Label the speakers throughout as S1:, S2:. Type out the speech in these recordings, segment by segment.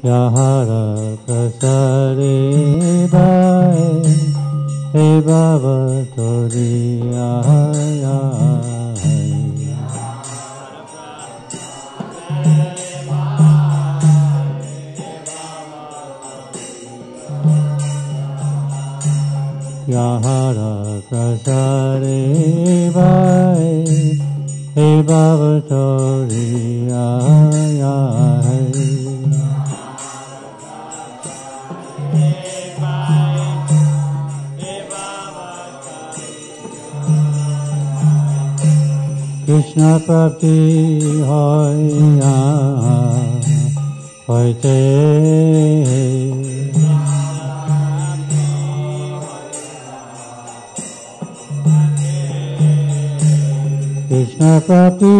S1: Yahara prasare bhai, he baba tori ahaya. Yahara prasare bhai, he baba tori ahaya. Krishna prapti hoya hoite. Krishna prapti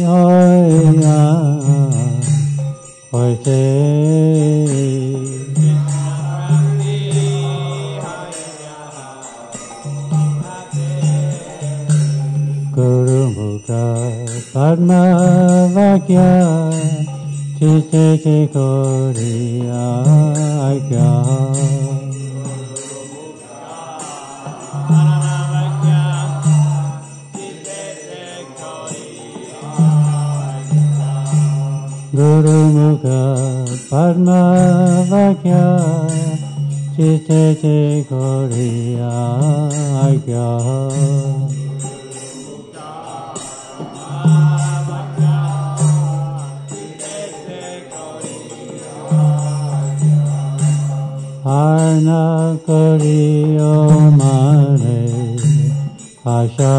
S1: hoya hoite. Guru Mukha Padma Vakya Chite Chikoriya Aikya. Guru Mukha Padma Vakya Chite Chikoriya Aikya. Harna koriyo mane asha.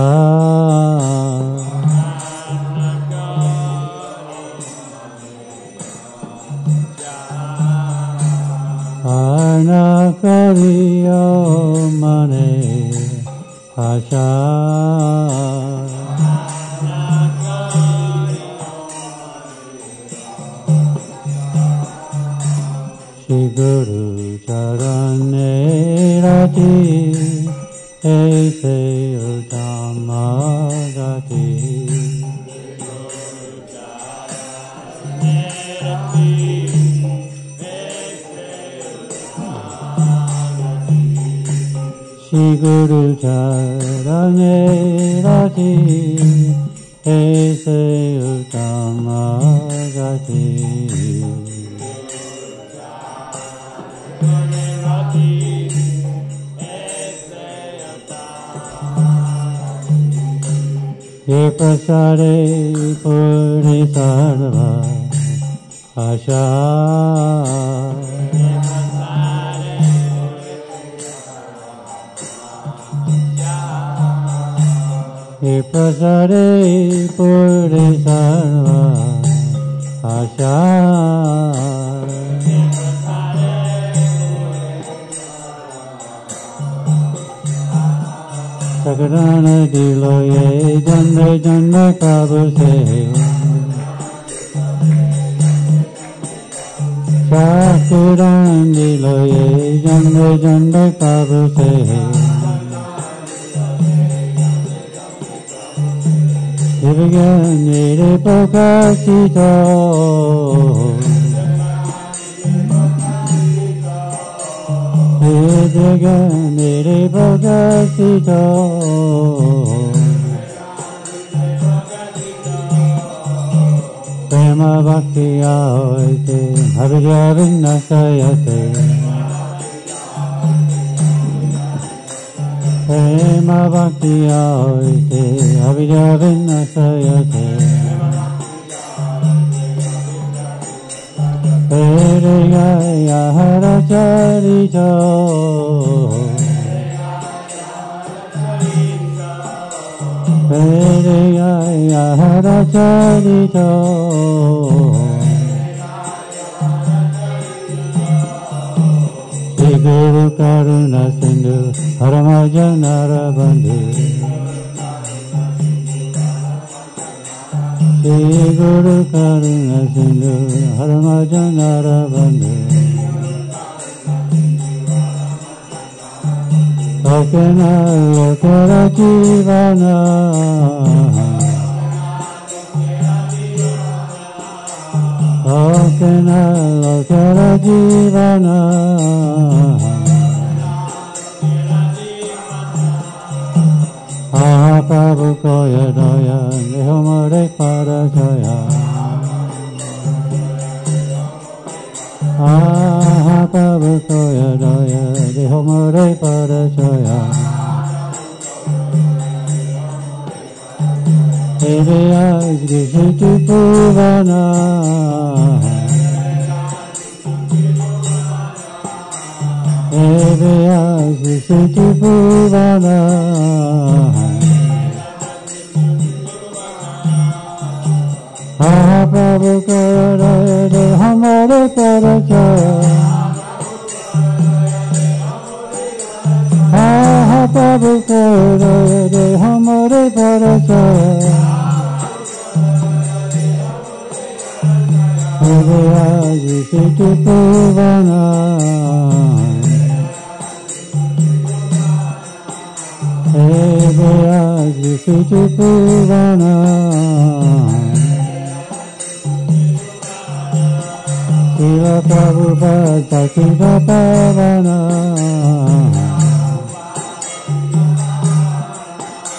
S1: Harna koriyo mane asha. Shri Guru Charane Rati Aise Uttama Gati. Shri Guru Charane Rati Aise Uttama Gati. Ye prasare puri sarva asha. Ye prasare puri sarva asha. Sakarana diloye janre janre kabuse. Sakarana diloye janre janre kabuse. Divyanire pokasito. Divyanire pokasito. Prema bhakti aoite havidya vinnasayate. Prema bhakti aoite havidya vinnasayate. Hare Gaya Hara Charito. Hare Gaya Hara Charito. Shri Guru Karuna Sindhu Haramajanara Bandhu. Shri Guru Karuna Sindhu Haramajanara Bandhu. Lokana Lokara Jivana. Lokena lokera jivana Aha Prabhu koya doya Nihomare parajaya Aha Prabhu koya doya Nihomare parajaya Eveya Grishiti Puvana Eveya Grishiti Puvana Aha Prabhu Kara De Hamare Parachaya Aha Prabhu Kara De Hamare Parachaya Eveya Grishiti Puvana Eveya Grishiti Puvana Shiva Prabhupada Sakita Pavana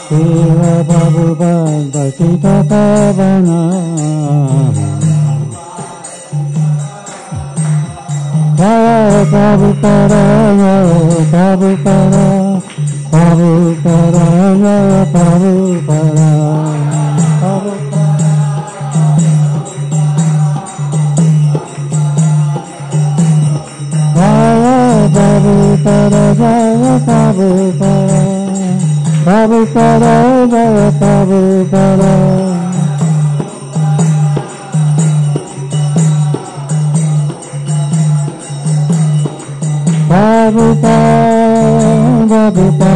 S1: Shiva Prabhupada Sakita Pavana Jaya Prabhupada Jaya Prabhupada Prabhupada Jaya Prabhupada Prabhupada Jaya Prabhupada Prabhupada Jaya Prabhupada Prabhupada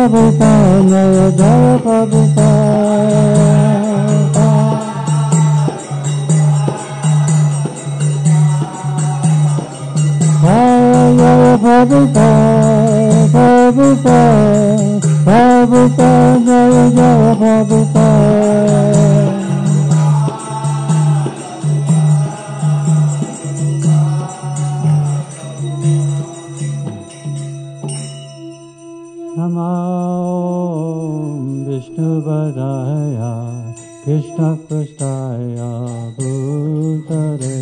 S1: Prabhupada Jaya Jaya Prabhupada Prabhupada, Prabhupada, Prabhupada, Jaya Jaya Prabhupada. Namo Vishnu Padaya, Krishna Prasthaya Bhutare.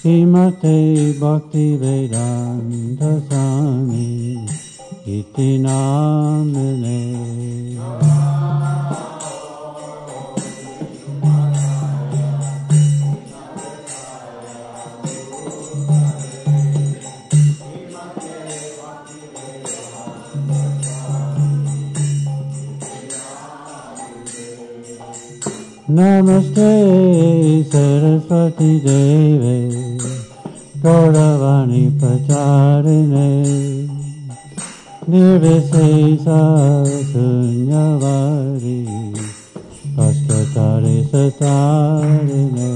S1: Srimate Bhakti Vedanta Swami Iti Namine Namaste Saraswati Deve Gauravani Pracharine Nirvisesa Sunyavari Paskatare Satarine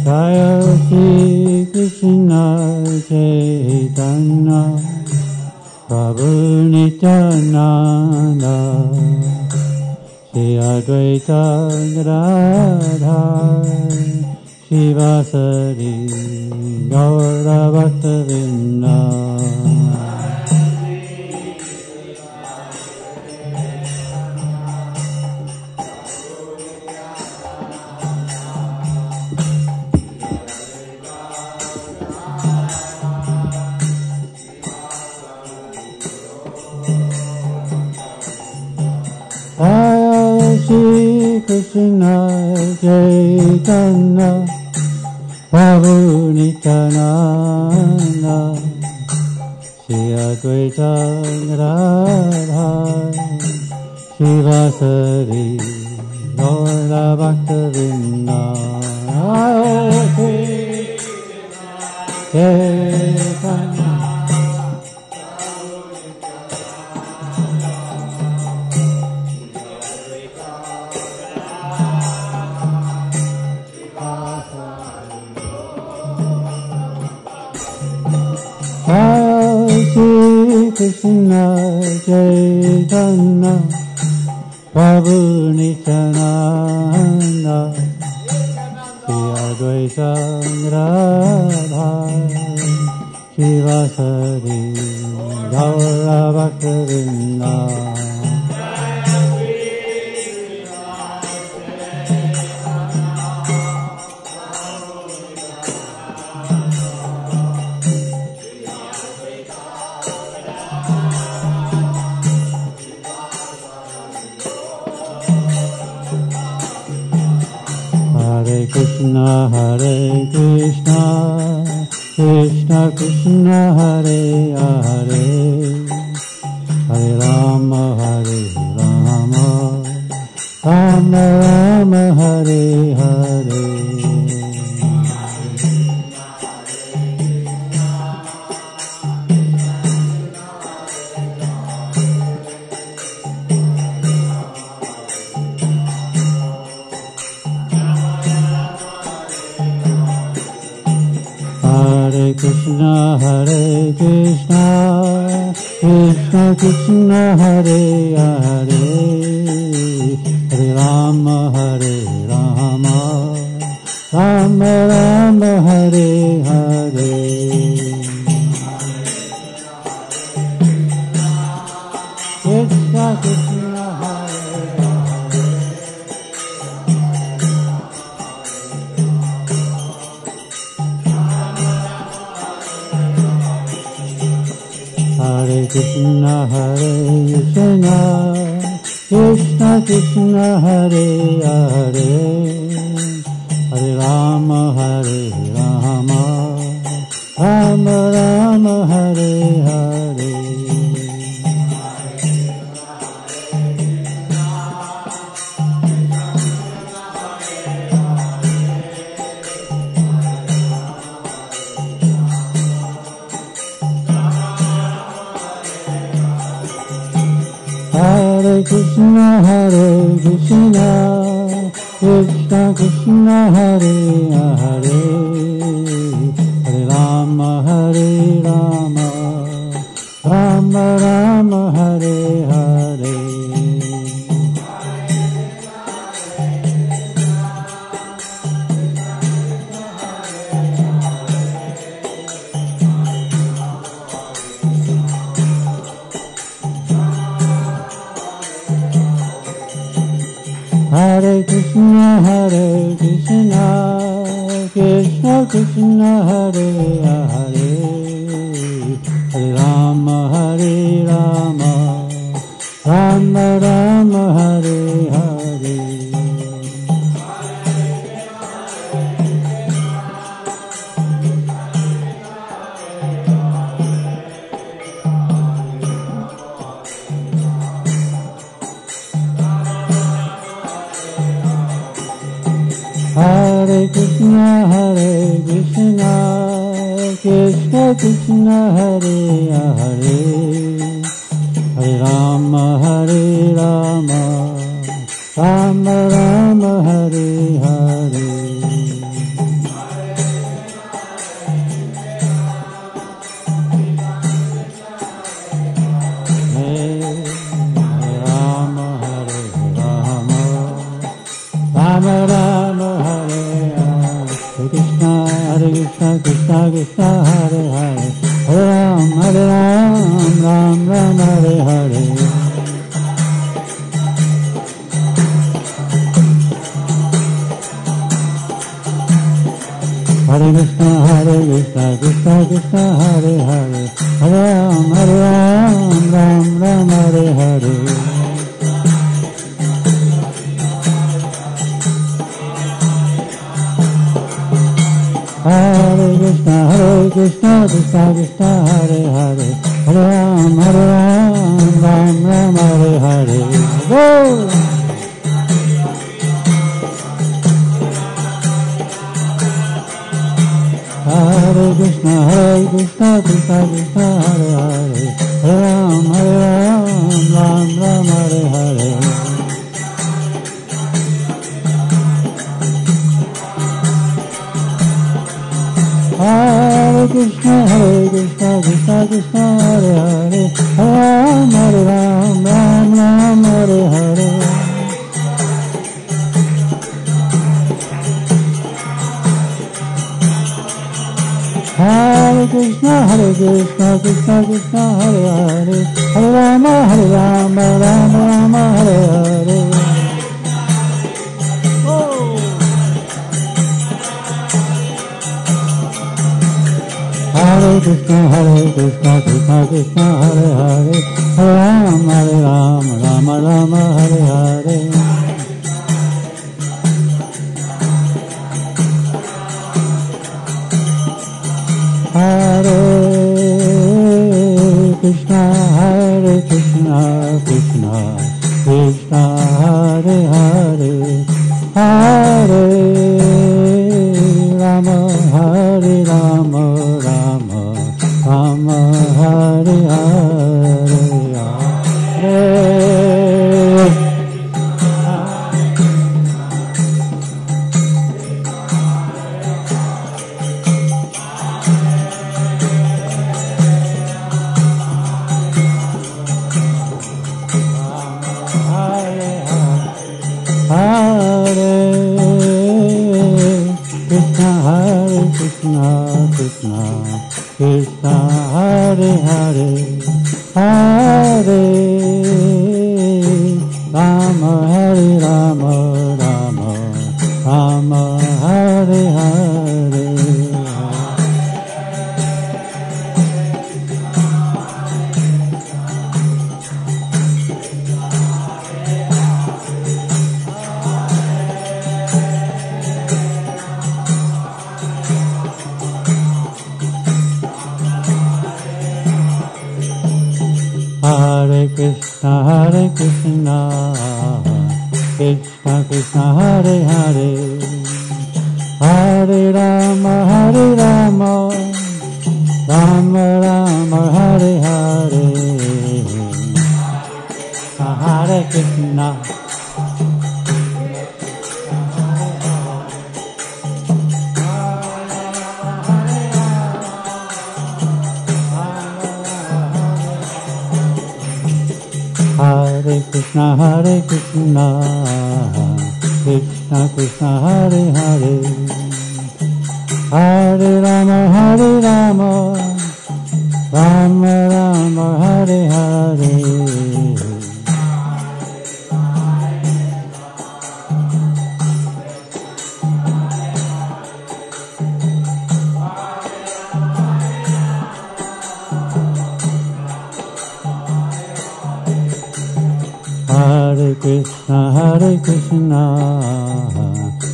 S1: Jaya Shri Krishna Chaitanya Prabhu Nityananda Shri Advaita Gadadhara Shivasari Gaura Bhaktavrinda Shri Krishna Chaitanya Prabhu Nityananda Shri Advaita Gadadhara Shivasari Gaura Bhaktavrinda Shri Chaitanya Krishna Chaitanya Prabhu Nityananda Shri Advaita Radha Shivasari Gaura Bhaktivinoda Hare Krishna, Krishna Krishna, Hare Hare, Hare Rama, Rama Rama, Hare Hare. Hare Krishna, Krishna Krishna, Hare Hare, Hare Rama, Rama Rama, Hare Hare. Krishna Krishna, Hare Hare Krishna, Krishna Krishna, Hare Hare, Hare Rama, Rama Rama, Hare Hare. Hare Krishna, Krishna Krishna, Hare Hare, Hare Rama, Rama Rama, Hare Hare. Hare Krishna, Krishna Krishna, Hare Hare, Hare Rama, Rama Rama, Hare Hare. Hare Krishna, Krishna Krishna, Hare Hare, Hare Rama, Rama Rama, Hare Hare. Rama Rama, Hare Hare, Krishna Krishna Krishna, Hare Hare, Hare Ram, Ram Ram, Hare Hare. Hare Krishna, Krishna Krishna, Hare Hare, Hare Ram, Ram Ram, Hare Hare. Hare Krishna, Krishna Krishna, Hare Hare, Hare Ram, Ram Ram, Hare Hare. Hare Krishna, Krishna Krishna, Hare Hare, Hare Ram, Ram Ram, Hare Hare. Hare Krishna, Krishna Krishna, Hare Hare, Hare Ram, Ram Ram, Hare Hare. Hare Krishna, Krishna Krishna, Hare Hare, Hare Rama, Rama Rama, Hare Hare. Hare Krishna, Krishna Krishna, Hare Hare, Hare Rama, Rama Rama, Hare Hare. Hare Krishna, Krishna Krishna, Hare Hare, Hare Rama, Rama Rama, Hare Hare, Hare. Krishna, Krishna, Hare Hare, Hare Rama, Rama Rama, Hare Hare. Hare Krishna, Krishna Krishna, Hare Hare, Hare Rama, Rama Rama, Hare Hare. Hare Krishna. Hare Krishna, Krishna Krishna, Hare Hare, Hare Rama, Rama Rama, Hare Hare. Hare Krishna,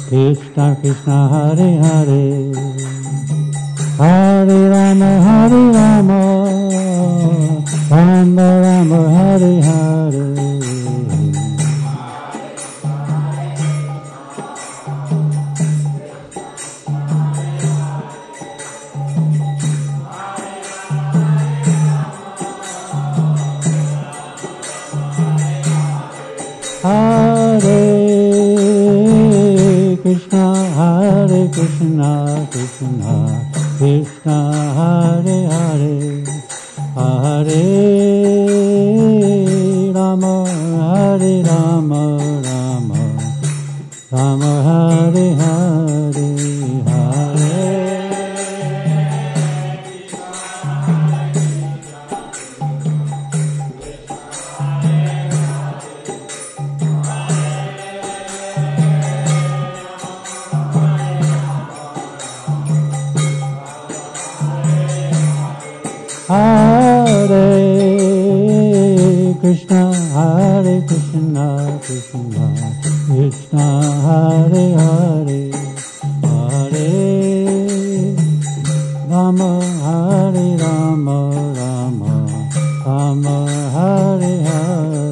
S1: Krishna Krishna, Hare Hare, Hare Rama, Rama Rama, Hare Hare. Hare Krishna, Krishna Krishna, Hare Hare, Hare Rama, Rama Rama, Hare Hare, Hare. Hare Krishna, Krishna Krishna, Hare Hare, Hare Rama, Rama Rama, Hare Hare, Hare.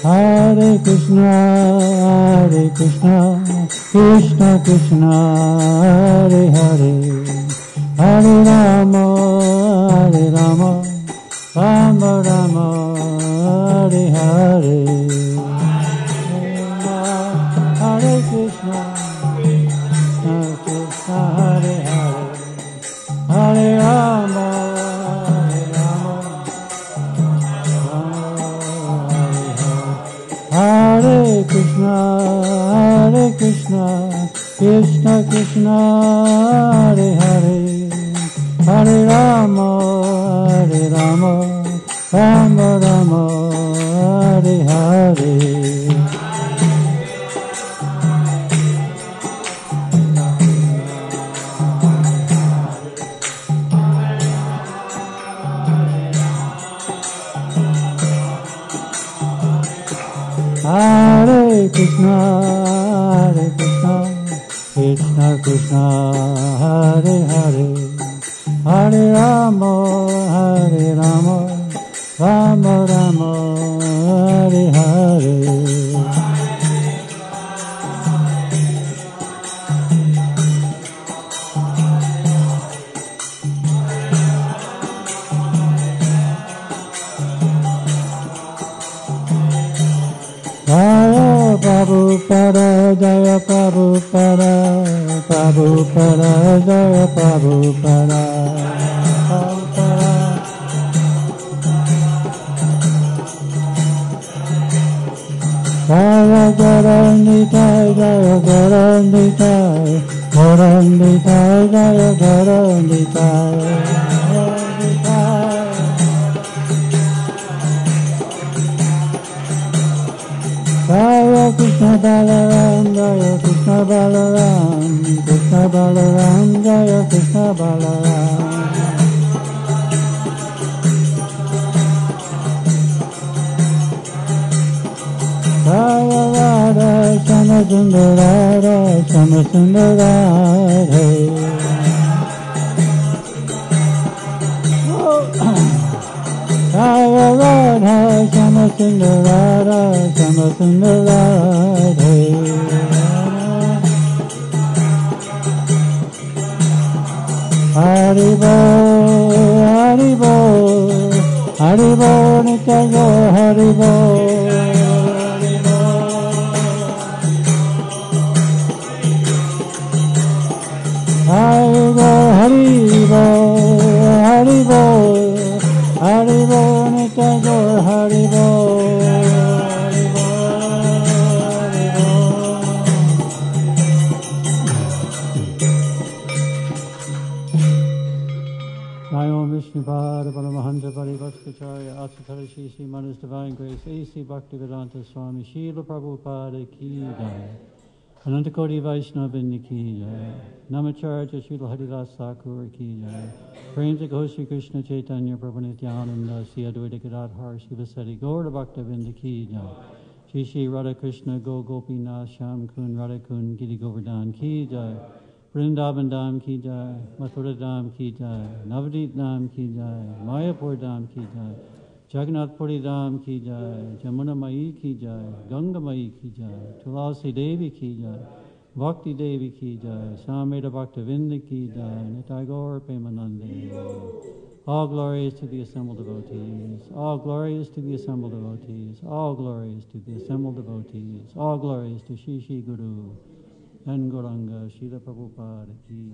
S1: Hare Krishna, Krishna Krishna, Hare Hare, Hare Rama, Rama Rama, Hare Hare, Hare Krishna, Krishna Hare Hare, Hare Rama, Hare Krishna, Krishna Krishna, Hare Hare, Hare Rama, Rama Rama, Hare Hare. Hare Krishna, Krishna Krishna, Hare Hare, Hare Rama, Rama Rama, Hare Hare. Prabhupada, Jaya Prabhupada, Prabhupada, Jaya Prabhupada, Jaya Garandita, Jaya Garandita, Garandita, Jaya Garandita, Jaya Krishna Balaram, Jaya Krishna Balaram, Krishna Balaram, Jaya Krishna Balaram. Jaya Radha, Shama Sundarara, Shama Sundarara. Jaya Radha, Shama Sundarara, Shama Sundarara. Haribo, Haribo, Haribo, Nitya Haribo. Haribo, Haribo, Haribo, Haribo, Nitya Haribo. Vishnupada Paramahansa Parivakshacharya Asatara Shri Sriman Divine Grace A.C. Bhaktivedanta Swami Srila Prabhupada Ki Jai Anantakoti Vaishnavin Ki Jai Namacharya Srila Haridas Thakur Ki Jai Premsa Ghoshi Krishna Chaitanya Prabhu Nityananda Sri Advaita Gadadhar Shivasati Gaura Bhaktavinda Ki Jai Shri Shri Radha Krishna Go Gopinath Sham Kun Radha Kun Giri Govardhan Ki Jai Vrindavan Dham Ki Jai, Mathura Dham Ki Jai, Navadvip Dham Ki Jai, Mayapur Dham Ki Jai, Jagannath Puri Dham Ki Jai, Jamuna Mai Ki Jai, Ganga Mai Ki Jai, Tulasi Devi Ki Jai, Bhakti Devi Ki Jai, Samveda Bhaktavinda Ki Jai, Nitai Gaur Premanande. All glory is to the assembled devotees, all glory is to the assembled devotees, all glory is to the assembled devotees, all glory is to Shri Shri Guru and Gauranga Srila Prabhupada Ki.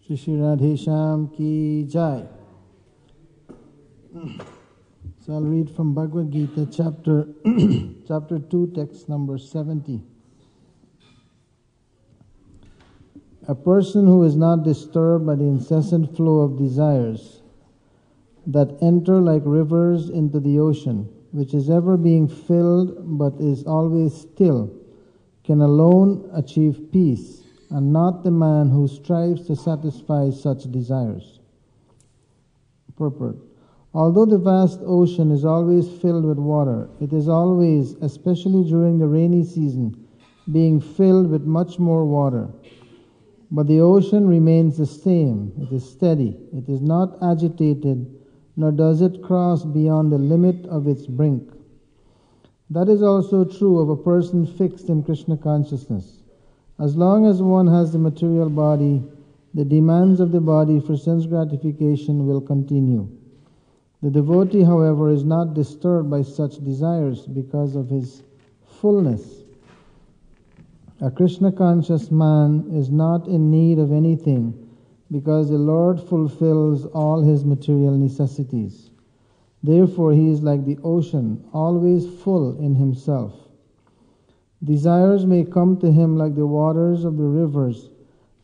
S2: Shri Shri Radhe Shyam Ki Jai. So I'll read from Bhagavad Gita, chapter 2, text number 70. A person who is not disturbed by the incessant flow of desires that enter like rivers into the ocean, which is ever being filled but is always still, can alone achieve peace, and not the man who strives to satisfy such desires. Purport. Although the vast ocean is always filled with water, it is always, especially during the rainy season, being filled with much more water. But the ocean remains the same. It is steady. It is not agitated, nor does it cross beyond the limit of its brink. That is also true of a person fixed in Krishna consciousness. As long as one has the material body, the demands of the body for sense gratification will continue. The devotee, however, is not disturbed by such desires because of his fullness. A Krishna-conscious man is not in need of anything because the Lord fulfills all his material necessities. Therefore, he is like the ocean, always full in himself. Desires may come to him like the waters of the rivers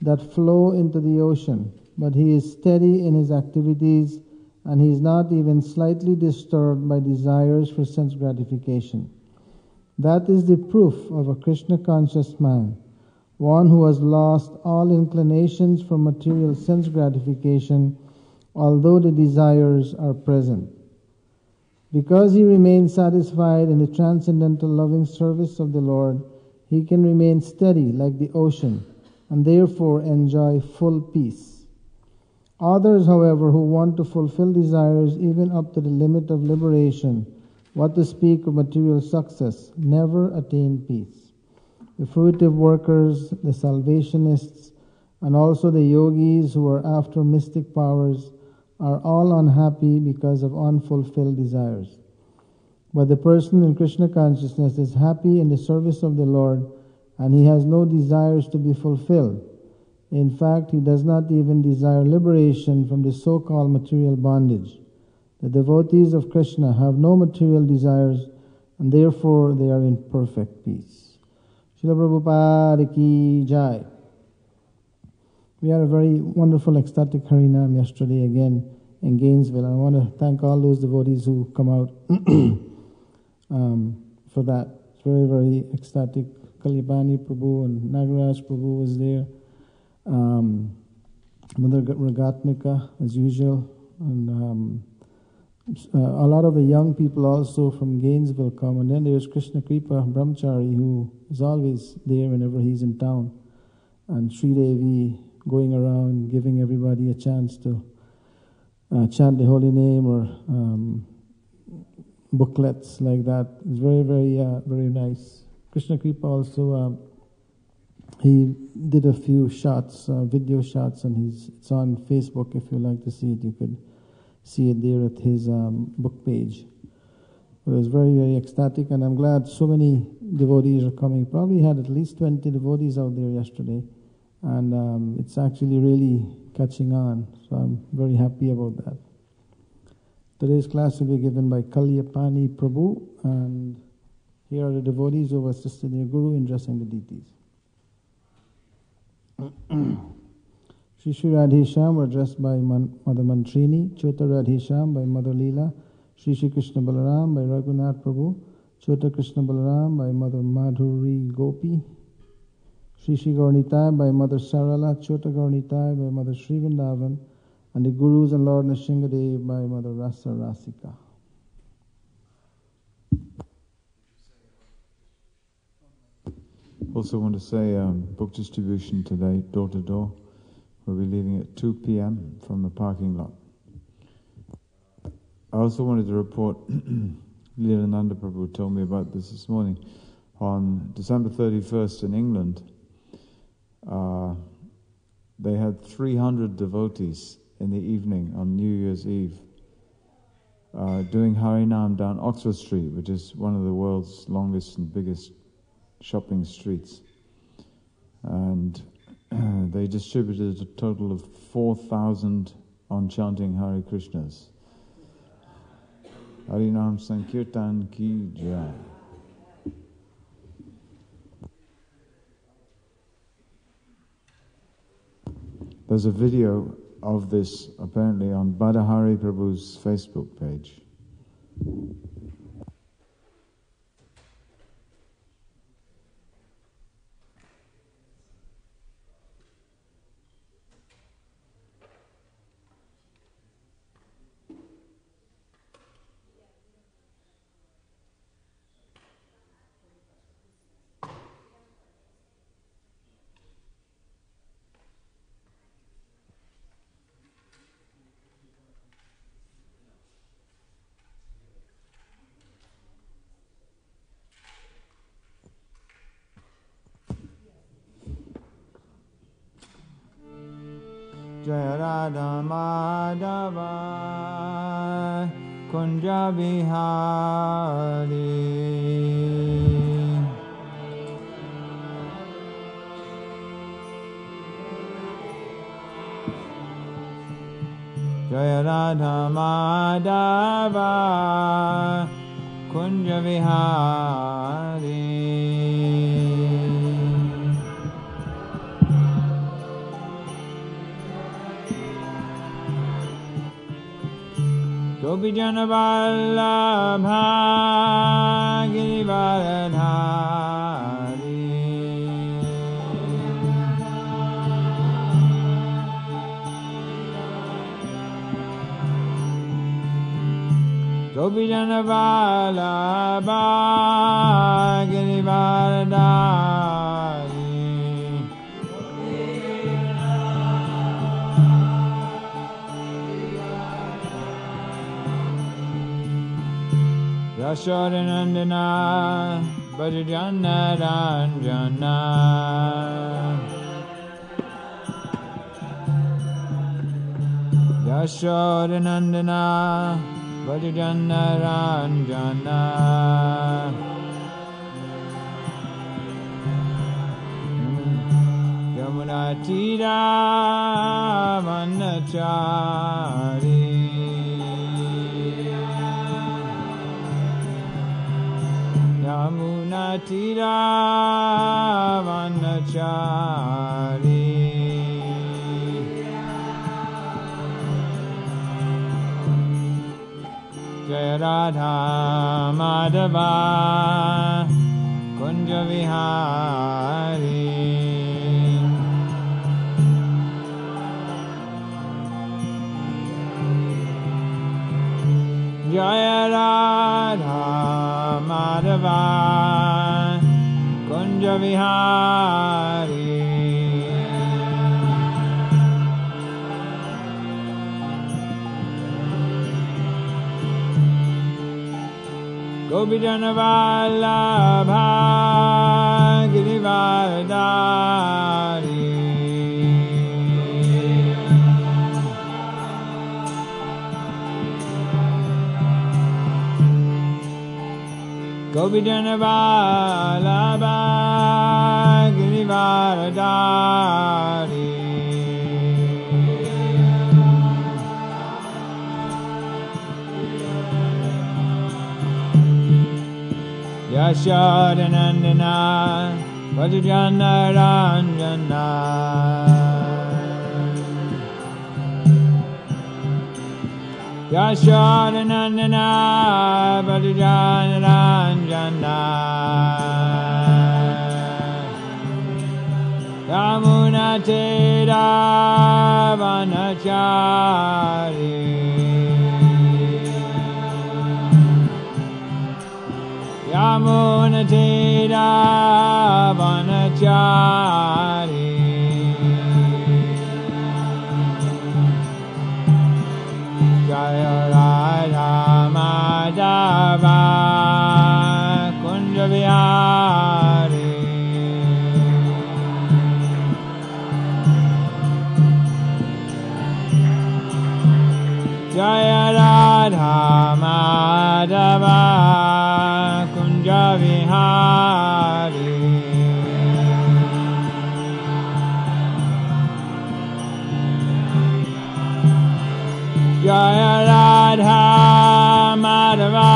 S2: that flow into the ocean, but he is steady in his activities and he is not even slightly disturbed by desires for sense gratification. That is the proof of a Krishna-conscious man, one who has lost all inclinations for material sense gratification, although the desires are present. Because he remains satisfied in the transcendental loving service of the Lord, he can remain steady like the ocean, and therefore enjoy full peace. Others, however, who want to fulfill desires even up to the limit of liberation, what to speak of material success, never attain peace. The fruitive workers, the salvationists, and also the yogis who are after mystic powers are all unhappy because of unfulfilled desires. But the person in Krishna consciousness is happy in the service of the Lord, and he has no desires to be fulfilled. In fact, he does not even desire liberation from the so-called material bondage. The devotees of Krishna have no material desires, and therefore they are in perfect peace. Srila Prabhupada Ki Jai. We had a very wonderful ecstatic Harinam yesterday again in Gainesville. I want to thank all those devotees who come out for that. It's very, very ecstatic. Kalyapani Prabhu and Nagaraj Prabhu was there. Mother Ragatmika as usual, and a lot of the young people also from Gainesville come, and then there's Krishna Kripa Brahmachari, who is always there whenever he's in town, and Sri Devi going around giving everybody a chance to chant the holy name, or booklets like that. It's very, very, very nice. Krishna Kripa also he did a few shots, video shots, and it's on Facebook. If you like to see it, you could see it there at his book page. It was very, very ecstatic, and I'm glad so many devotees are coming. Probably had at least 20 devotees out there yesterday, and it's actually really catching on, so I'm very happy about that. Today's class will be given by Kalyapani Prabhu, and here are the devotees who have assisted their Guru in dressing the deities. Shri Shri Radhesham were dressed by Mother Mantrini, Chota Radhesham by Mother Leela, Shri Shri Krishna Balaram by Raghunath Prabhu, Chota Krishna Balaram by Mother Madhuri Gopi, Shri Shri Gaurnitai by Mother Sarala, Chota Gaurnitai by Mother Sri Vrindavan, and the Gurus and Lord Nrsingadev by Mother Rasa Rasika.
S3: Also want to say book distribution today, door to door. We'll be leaving at 2 p.m. from the parking lot. I also wanted to report, Leelananda Prabhu told me about this morning. On December 31st in England, they had 300 devotees in the evening on New Year's Eve doing Harinam down Oxford Street, which is one of the world's longest and biggest shopping streets. And they distributed a total of 4,000 on chanting Hare Krishnas. Harinam Sankirtan Ki Jai. There's a video of this apparently on Badahari Prabhu's Facebook page. Jaya Radha Madhava Kunja Vihari. Jaya Radha Madhava Kunja Vihari. Gopi Jana Vallabha Girivaradhari. Gopi Jana Vallabha Girivaradhari. Yashodanandana Bhajajana Ranjana. Yashodanandana Bhajajana Ranjana. Yamuna Tira Vanachari. Yamuna Tira Vanachari. Jaya Radha Madhava Kunja Vihari. Jaya Radha Madhava Kunja Vihari. Gopi Jana Vallabha Girivaradhari. Gopi Jana Vallabha Girivaradhari. Yashodanandana Bhajajana Ranjana. Yashodanandana Bhajajana Ranjana. Yamuna Tira Vanachari. Yamuna Tira Vanachari. Jaya Radha Madhava Kunja Vihari. Jaya Radha Madhava Kunja Vihari. Jaya Radha Madhava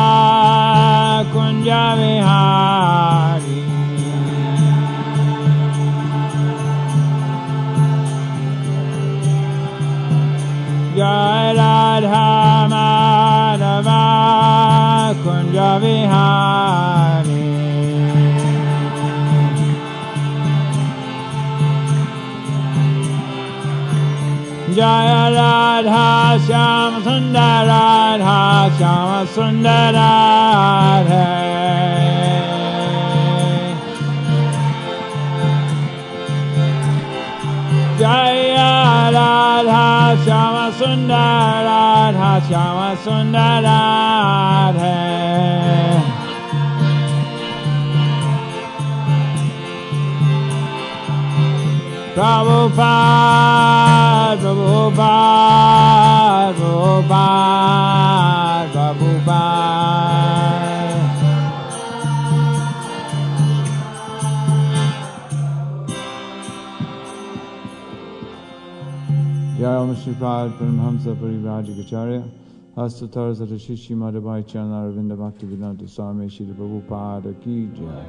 S3: Kunja Vihari. Jaya Radha Madhava Kunja Vihari. Jaya Radha Shyama Sundar Radha Shyama Sundar Hare. Jaya Radha Shyama Sundar Radha Shyama Sundar Hare. Prabhupada Prabhupada, Prabhupada, Prabhupada. Jai Om Shripad Paramhamsa Parivrajikacharya Hastatar Satashishi Madhabai Charnaravinda Bhaktivedanta Swami Shri Prabhupada Ki Jai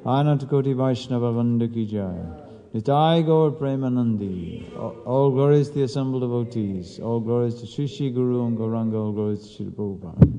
S3: Ananta Koti Vaishnava Vanda Ki Jai Nitai Gaur Premanandi. All glories to the assembled devotees. All glories to Shri Shri Guru and Gauranga. All glories to Shri Prabhupada.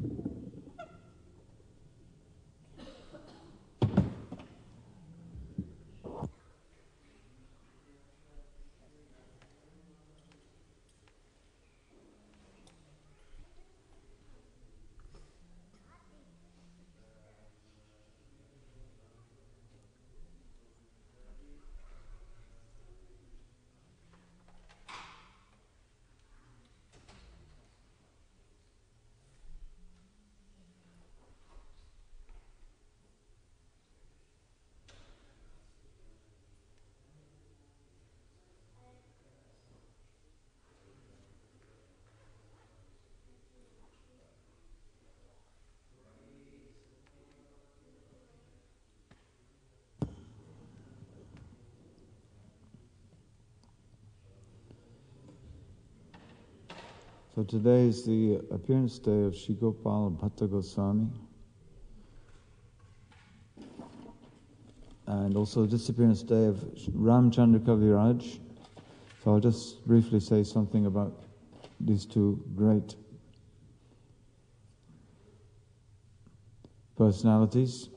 S3: So today is the appearance day of Shri Gopal Bhatta Goswami, and also the disappearance day of Ramchandra Kaviraj. So I'll just briefly say something about these two great personalities.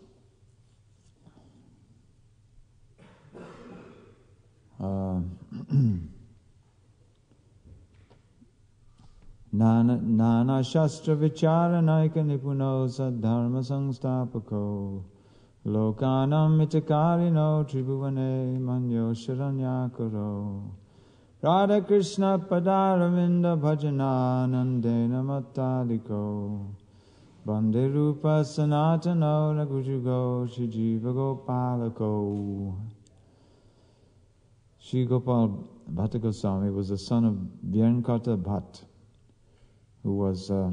S3: Nana Shastra Vicharanaika Nipuno Sadharma Sangstapako Lokanam Mitakarino Tribhuvane Manyo Sharanyakaro Radha Krishna Padaravinda Bhajana Nandena Mataliko Bande Rupa Sanatano Nagujugo Shijiva Gopalako. Shri Gopal Bhatta Goswami was the son of Vyankata Bhatt, who was a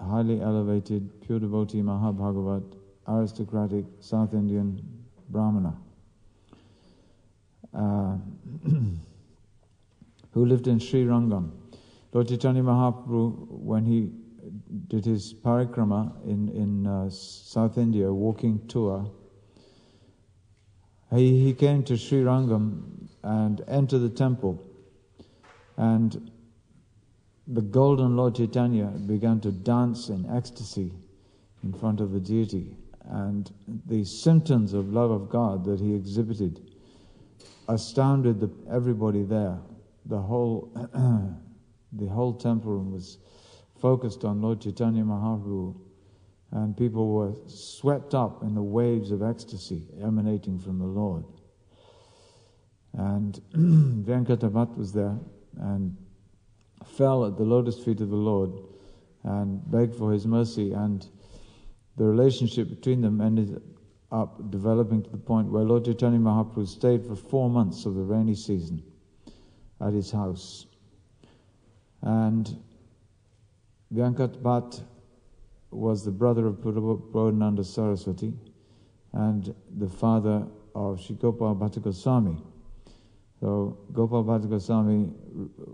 S3: highly elevated, pure devotee, Mahabhagavat, aristocratic South Indian Brahmana, who lived in Sri Rangam. Lord Chaitanya Mahaprabhu, when he did his parikrama in South India, walking tour, he came to Sri Rangam and entered the temple, and the golden Lord Chaitanya began to dance in ecstasy in front of the deity, and the symptoms of love of God that he exhibited astounded everybody there. The whole temple room was focused on Lord Chaitanya Mahaprabhu, and people were swept up in the waves of ecstasy emanating from the Lord. And Vyankata Bhatt was there and fell at the lotus feet of the Lord and begged for his mercy, and the relationship between them ended up developing to the point where Lord Chaitanya Mahaprabhu stayed for 4 months of the rainy season at his house. And Vyankat Bhatt was the brother of Bodhananda Saraswati and the father of Shri Gopal Bhatta Goswami. So Gopal Bhatta Goswami,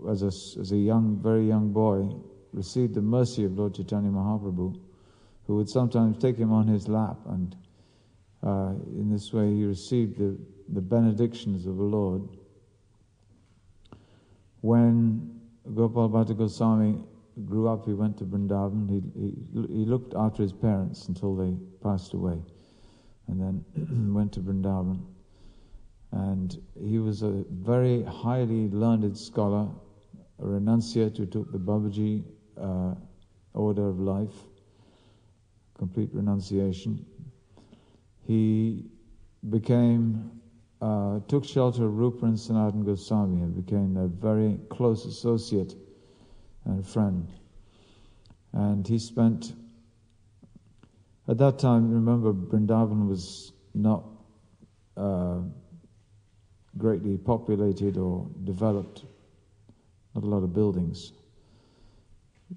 S3: as a very young boy, received the mercy of Lord Chaitanya Mahaprabhu, who would sometimes take him on his lap, and in this way he received the benedictions of the Lord. When Gopal Bhatta Goswami grew up, he went to Vrindavan. He looked after his parents until they passed away, and then went to Vrindavan. And he was a very highly learned scholar, a renunciate who took the Babaji order of life, complete renunciation. He took shelter of Rupa and Sanatana Goswami and became a very close associate and friend. And he spent, at that time, remember, Vrindavan was not greatly populated or developed, not a lot of buildings,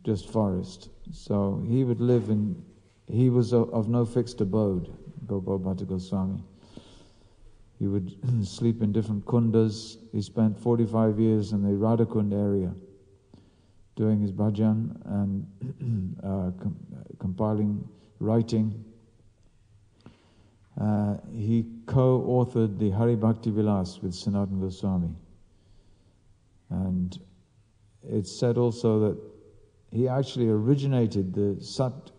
S3: just forest. So he would live in, he was of no fixed abode, Gopal Bhatta Goswami. He would sleep in different kundas. He spent 45 years in the Radhakund area doing his bhajan and compiling, writing. He co-authored the Hare Bhakti Vilas with Sanatana Goswami. And it's said also that he actually originated the Sat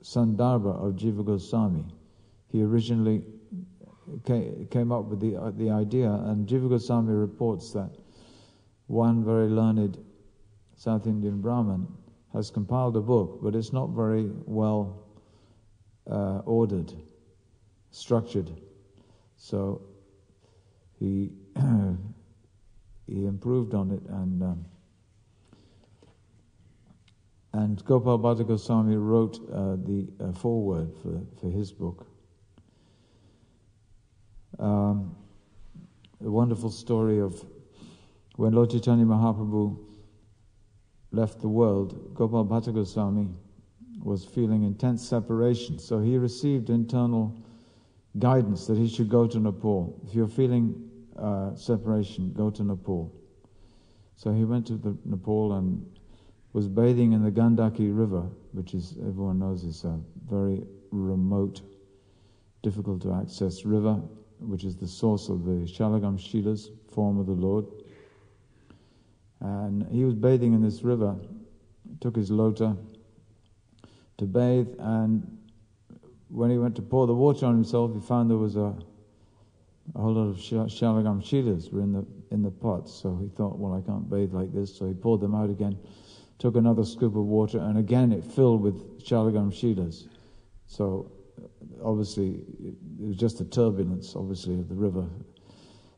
S3: Sandarbha of Jiva Goswami. He originally came up with the idea, and Jiva Goswami reports that one very learned South Indian Brahmin has compiled a book, but it's not very well ordered, structured. So he he improved on it, and Gopal Bhatta Goswami wrote the foreword for his book. A wonderful story of when Lord Chaitanya Mahaprabhu left the world, Gopal Bhatta Goswami was feeling intense separation, so he received internal guidance that he should go to Nepal. If you're feeling separation, go to Nepal. So he went to Nepal and was bathing in the Gandaki River, which is, everyone knows, is a very remote, difficult to access river, which is the source of the Shalagam Shilas, form of the Lord. And he was bathing in this river, took his lota to bathe, and when he went to pour the water on himself, he found there was a whole lot of Shalagam Shilas were in the pot. So he thought, well, I can't bathe like this. So he poured them out again, took another scoop of water, and again it filled with Shalagam Shilas. So obviously it was just the turbulence, obviously, of the river.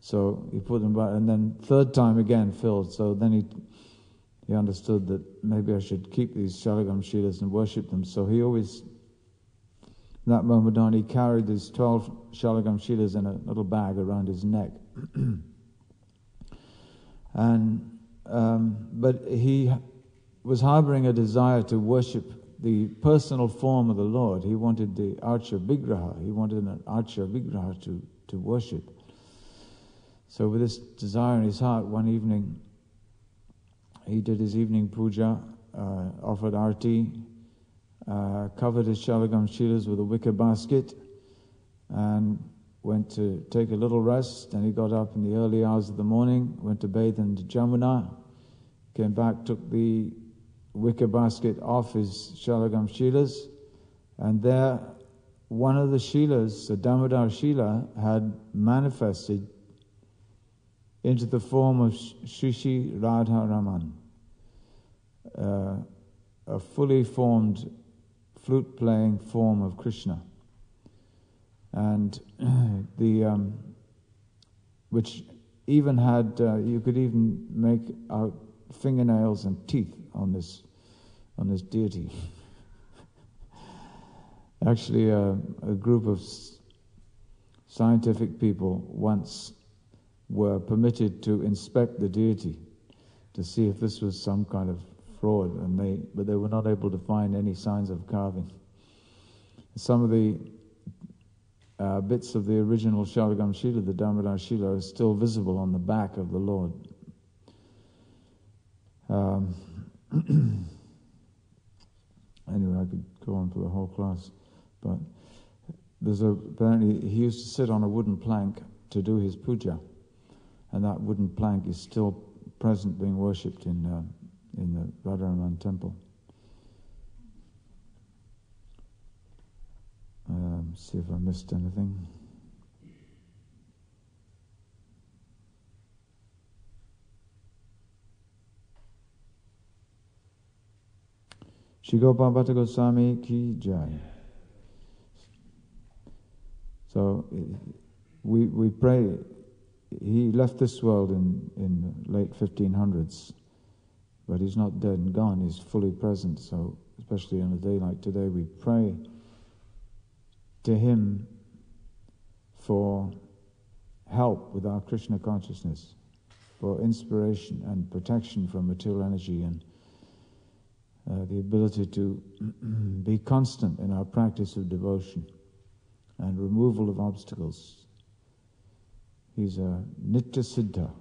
S3: So he put them back, and then third time again filled. So then he understood that maybe I should keep these Shalagam Shilas and worship them. So he always, in that moment on, he carried these 12 Shalagam Shilas in a little bag around his neck. And but he was harboring a desire to worship the personal form of the Lord. He wanted the Archa Vigraha. He wanted an Archa Vigraha to worship. So with this desire in his heart, one evening, he did his evening puja, offered arti, covered his Shalagam Shilas with a wicker basket, and went to take a little rest. And he got up in the early hours of the morning, went to bathe in the Jamuna, came back, took the wicker basket off his Shalagam Shilas, and there one of the Shilas, the Damodar Shila, had manifested into the form of Shri Radha Raman, a fully formed flute-playing form of Krishna, and which even had, you could even make out fingernails and teeth on this deity. Actually, a group of scientific people once were permitted to inspect the deity to see if this was some kind of fraud, but they were not able to find any signs of carving. Some of the bits of the original Shalagam Shila, the Damodar Shila, are still visible on the back of the Lord. Anyway, I could go on for the whole class, but apparently he used to sit on a wooden plank to do his puja, and that wooden plank is still present, being worshipped in the Radharaman temple. See if I missed anything. Shri Gopal Bhatta Goswami ki jai. So we pray. He left this world in the late 1500s, but he's not dead and gone. He's fully present. So especially on a day like today, we pray to him for help with our Krishna consciousness, for inspiration and protection from material energy, and the ability to be constant in our practice of devotion and removal of obstacles. He's a Nitya Siddha.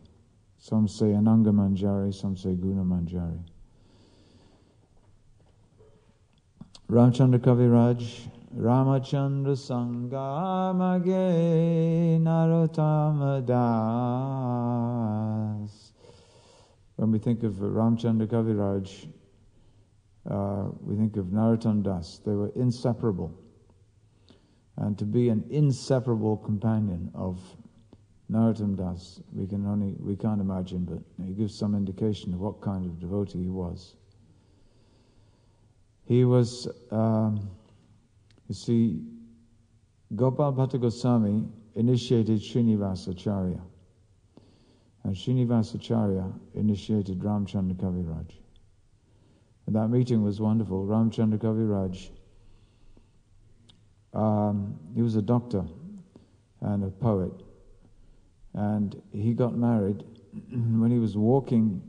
S3: Some say Ananga Manjari, some say Guna Manjari. Ramchandra Kaviraj, Ramachandra Sangamage Narottama Das. When we think of Ramchandra Kaviraj, we think of Narottam Das. They were inseparable. And to be an inseparable companion of Narottam Das, we can't imagine, but he gives some indication of what kind of devotee he was. He was, you see, Gopal Bhatta Goswami initiated Srinivasacharya, and Srinivasacharya initiated Ramchandra Kaviraj. And that meeting was wonderful. Ramchandra Kaviraj, he was a doctor and a poet, and he got married when he was walking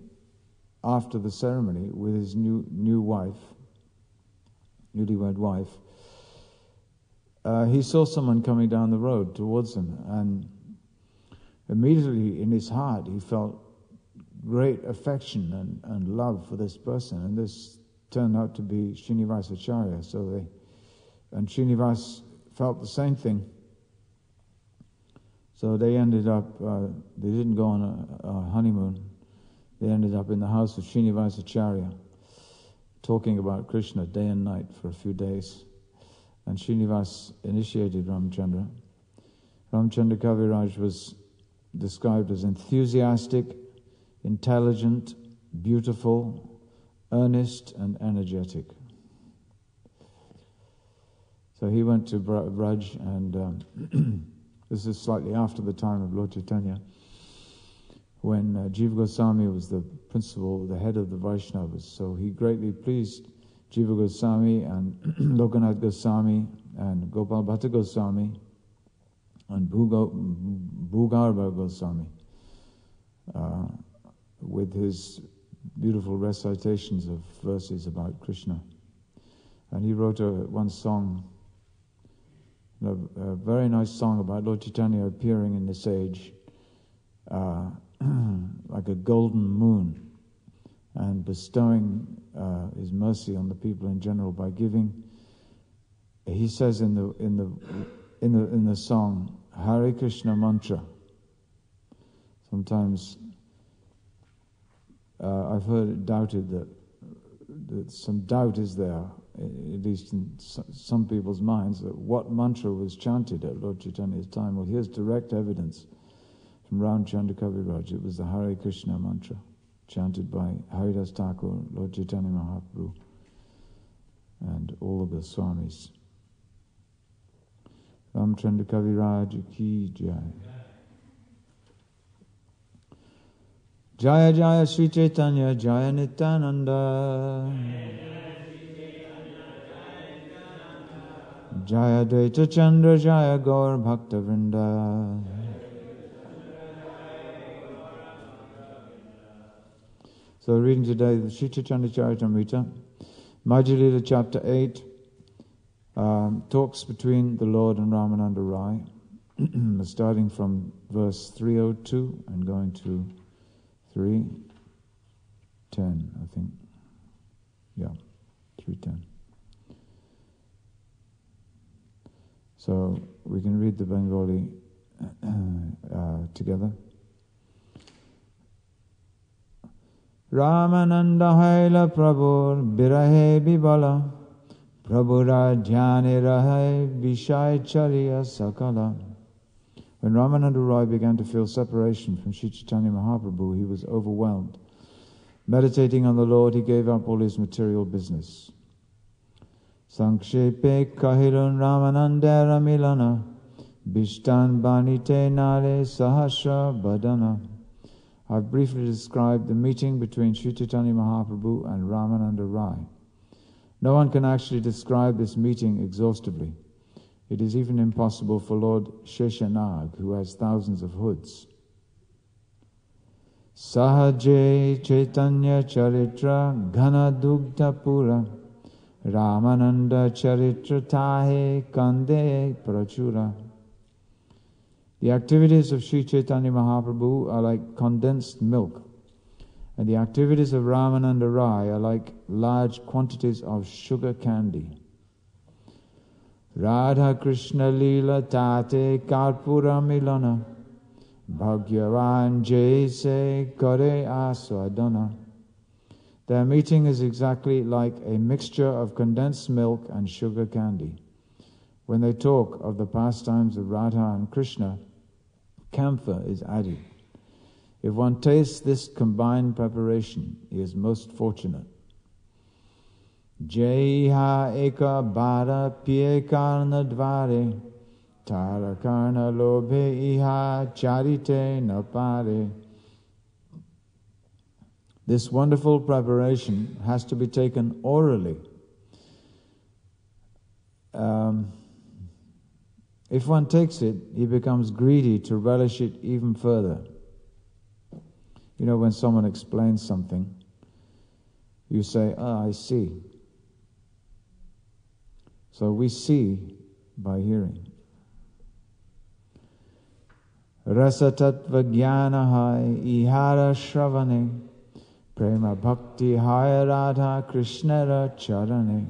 S3: after the ceremony with his newlywed wife. He saw someone coming down the road towards him, and immediately in his heart he felt great affection and love for this person, and this turned out to be Srinivasacharya. And Srinivas felt the same thing. So they ended up, they didn't go on a honeymoon. They ended up in the house of Srinivasacharya, talking about Krishna day and night for a few days. And Srinivas initiated Ramchandra. Ramchandra Kaviraj was described as enthusiastic, intelligent, beautiful, earnest, and energetic. So he went to Braj, and this is slightly after the time of Lord Chaitanya, when Jiva Goswami was the principal, the head of the Vaishnavas. So he greatly pleased Jiva Goswami and Lokanath Goswami and Gopal Bhatta Goswami and Bhugarba Goswami with his beautiful recitations of verses about Krishna. And he wrote one song, a very nice song about Lord Chaitanya appearing in the sage like a golden moon, and bestowing his mercy on the people in general by giving. He says in the song, Hare Krishna mantra. Sometimes I've heard it doubted that some doubt is there, at least in some people's minds, that what mantra was chanted at Lord Chaitanya's time. Well, here's direct evidence from Ramchandra Kaviraj. It was the Hare Krishna mantra, chanted by Haridas Thakur, Lord Chaitanya Mahaprabhu, and all of the Swamis. Ramchandra Kaviraj ki jai. Jaya Jaya Sri Chaitanya Jaya Nityananda. Jaya Dvaita Chandra Jaya Gaur Bhakta Vrinda. So reading today the Sri Chaitanya Charitamrita, Madhya Lila chapter 8, talks between the Lord and Ramananda Rai, starting from verse 302 and going to 3:10, I think. Yeah, 3:10. So we can read the Bengali together. Ramananda haila prabhur birahe bibala, prabhura dhyane rahe vishai chariya sakala. When Ramananda Rai began to feel separation from Sri Chaitanya Mahaprabhu, he was overwhelmed. Meditating on the Lord, he gave up all his material business. Sankshepe kahirun Ramanandera milana, bishtan banite nare sahasra badana. I've briefly described the meeting between Sri Chaitanya Mahaprabhu and Ramananda Rai. No one can actually describe this meeting exhaustively. It is even impossible for Lord Sheshanag, who has thousands of hoods. Sahaje Chaitanya Charitra Ghana Dugdha Pura Ramananda Charitra Tahe Kande Prachura. The activities of Sri Chaitanya Mahaprabhu are like condensed milk, and the activities of Ramananda Rai are like large quantities of sugar candy. Radha Krishna Lila Tate Karpura Milana Bhagyavan Jaise Kare Aswadana. Their meeting is exactly like a mixture of condensed milk and sugar candy. When they talk of the pastimes of Radha and Krishna, camphor is added. If one tastes this combined preparation, he is most fortunate. Jaiha eka bara piye karna dvare tara karna lobhe iha charite napare. This wonderful preparation has to be taken orally. If one takes it, he becomes greedy to relish it even further. You know, when someone explains something, you say, I see. So we see by hearing. Rasa tattva jnana hai ihara shravane prema bhakti hai radha krishnara charane.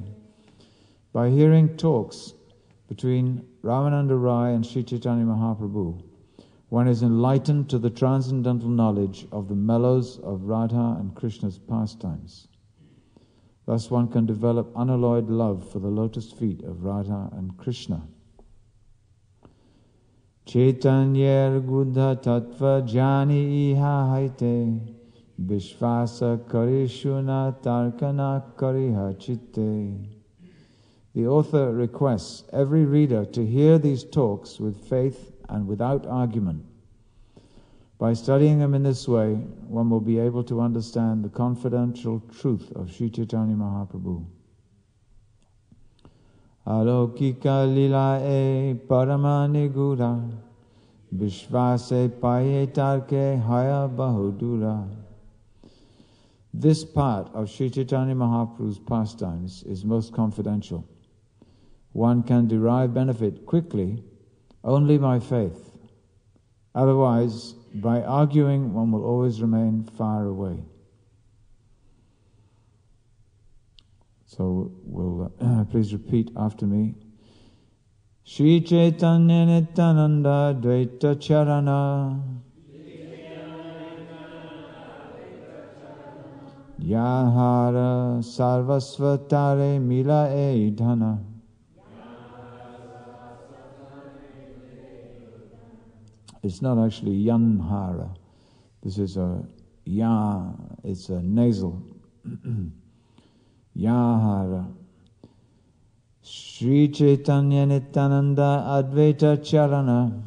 S3: By hearing talks between Ramananda Rai and Sri Chaitanya Mahaprabhu, one is enlightened to the transcendental knowledge of the mellows of Radha and Krishna's pastimes. Thus one can develop unalloyed love for the lotus feet of Radha and Krishna. Chaitanya Gudha Tattva Jani Iha Haite Vishvasa Karishuna Tarkana Kariha Chitte. The author requests every reader to hear these talks with faith and without argument. By studying them in this way, one will be able to understand the confidential truth of Sri Chaitanya Mahaprabhu. Alokika lila e paramani gura vishvase paye tarke haya bahudura. This part of Sri Chaitanya Mahaprabhu's pastimes is most confidential. One can derive benefit quickly only by faith. Otherwise, by arguing, one will always remain far away. So, we'll please repeat after me. Shri Chaitanya Nityananda Dvaita Charana Yahara Sarvasvatare Mila E Dhana. It's not actually yanhara. This is a ya, it's a nasal. Yahara. Shri Chaitanya Nityananda Advaita Charana.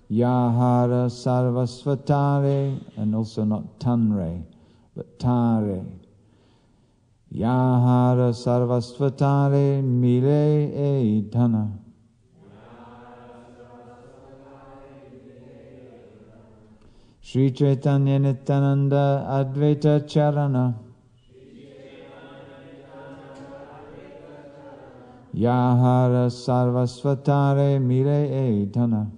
S3: Yahara Sarvasvatare, and also not tanre, but tare. Yahara Sarvasvatare Mile E Dhana. Shri Chaitanya Nityananda Advaita Charana. Yahara Sarvasvatare Mile E Dhana.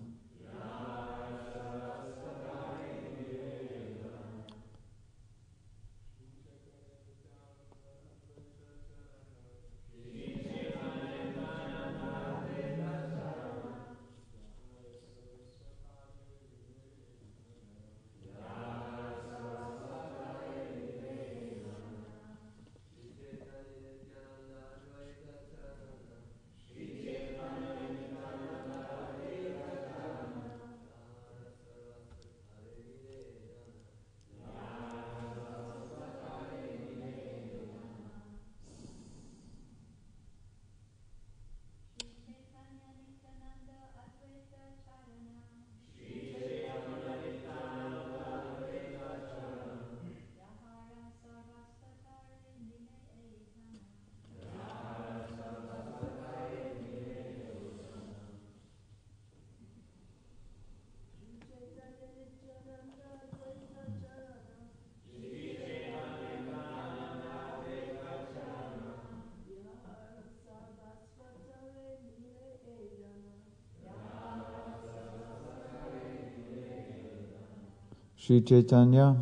S3: Sri Chaitanya,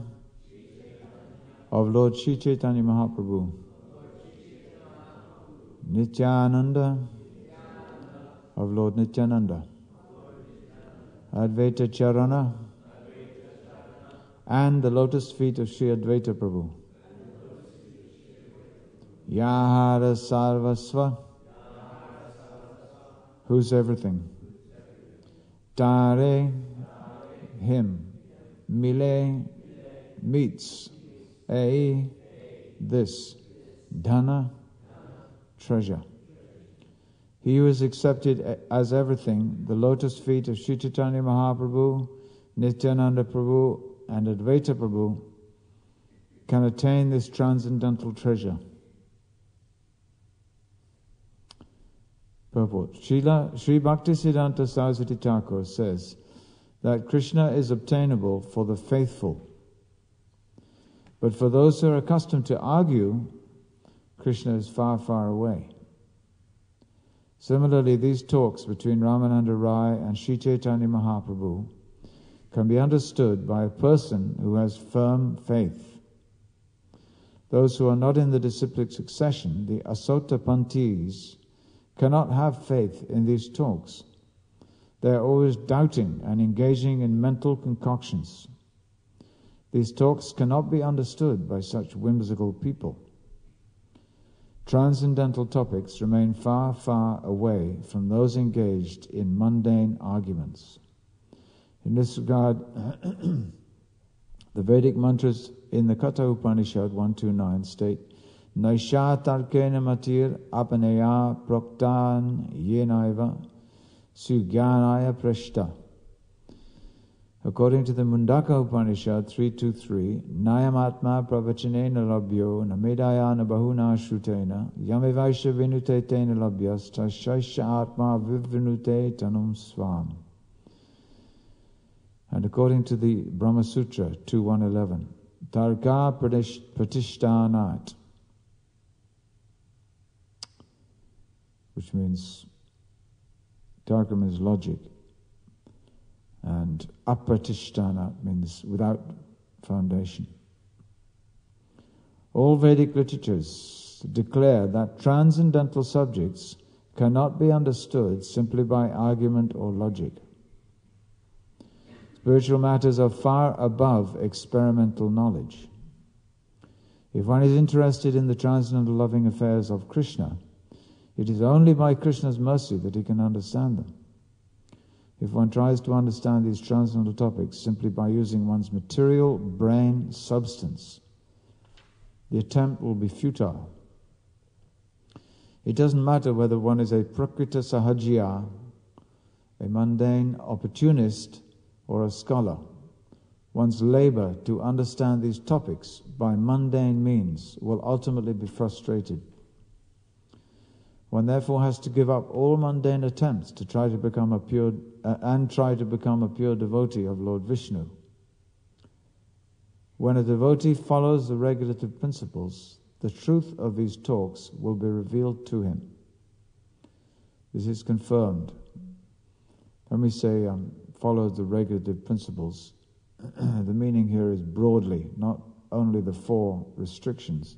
S3: of Lord Sri Chaitanya Mahaprabhu, Nityananda, of Lord Nityananda, Advaita Charana, and the lotus feet of Sri Advaita Prabhu. Yahara Sarvasva, who's everything. Tare, him. Mile, meets. This. Dhana, treasure. He who is accepted as everything, the lotus feet of Sri Chaitanya Mahaprabhu, Nityananda Prabhu, and Advaita Prabhu, can attain this transcendental treasure. Purport. Sri Bhaktisiddhanta Saraswati Thakur says that Krishna is obtainable for the faithful. But for those who are accustomed to argue, Krishna is far, far away. Similarly, these talks between Ramananda Rai and Sri Chaitanya Mahaprabhu can be understood by a person who has firm faith. Those who are not in the disciplic succession, the Asotapantis, cannot have faith in these talks. They are always doubting and engaging in mental concoctions. These talks cannot be understood by such whimsical people. Transcendental topics remain far, far away from those engaged in mundane arguments. In this regard, the Vedic mantras in the Katha Upanishad 129 state, Naisha tarkena matir apanaya proktan yenaiva sugyanaya prashta. According to the Mundaka Upanishad 323, Nayamatma pravachanena labhyo namedayana bahuna shrutena yamevaisha vinute tena labhyas tashaisha atma vivvinute tanum svam. And according to the Brahma Sutra 2.111, Tarka pratishtanat, which means, Tarka means logic, and apratishtanat means without foundation. All Vedic literatures declare that transcendental subjects cannot be understood simply by argument or logic. Spiritual matters are far above experimental knowledge. If one is interested in the transcendental loving affairs of Krishna, it is only by Krishna's mercy that he can understand them. If one tries to understand these transcendental topics simply by using one's material brain substance, the attempt will be futile. It doesn't matter whether one is a prakrita sahajya, a mundane opportunist, or a scholar. One's labor to understand these topics by mundane means will ultimately be frustrated. One therefore has to give up all mundane attempts to try to become a pure devotee of Lord Vishnu. When a devotee follows the regulative principles, the truth of these talks will be revealed to him. This is confirmed. When we say follow the regulative principles, the meaning here is broadly, not only the 4 restrictions,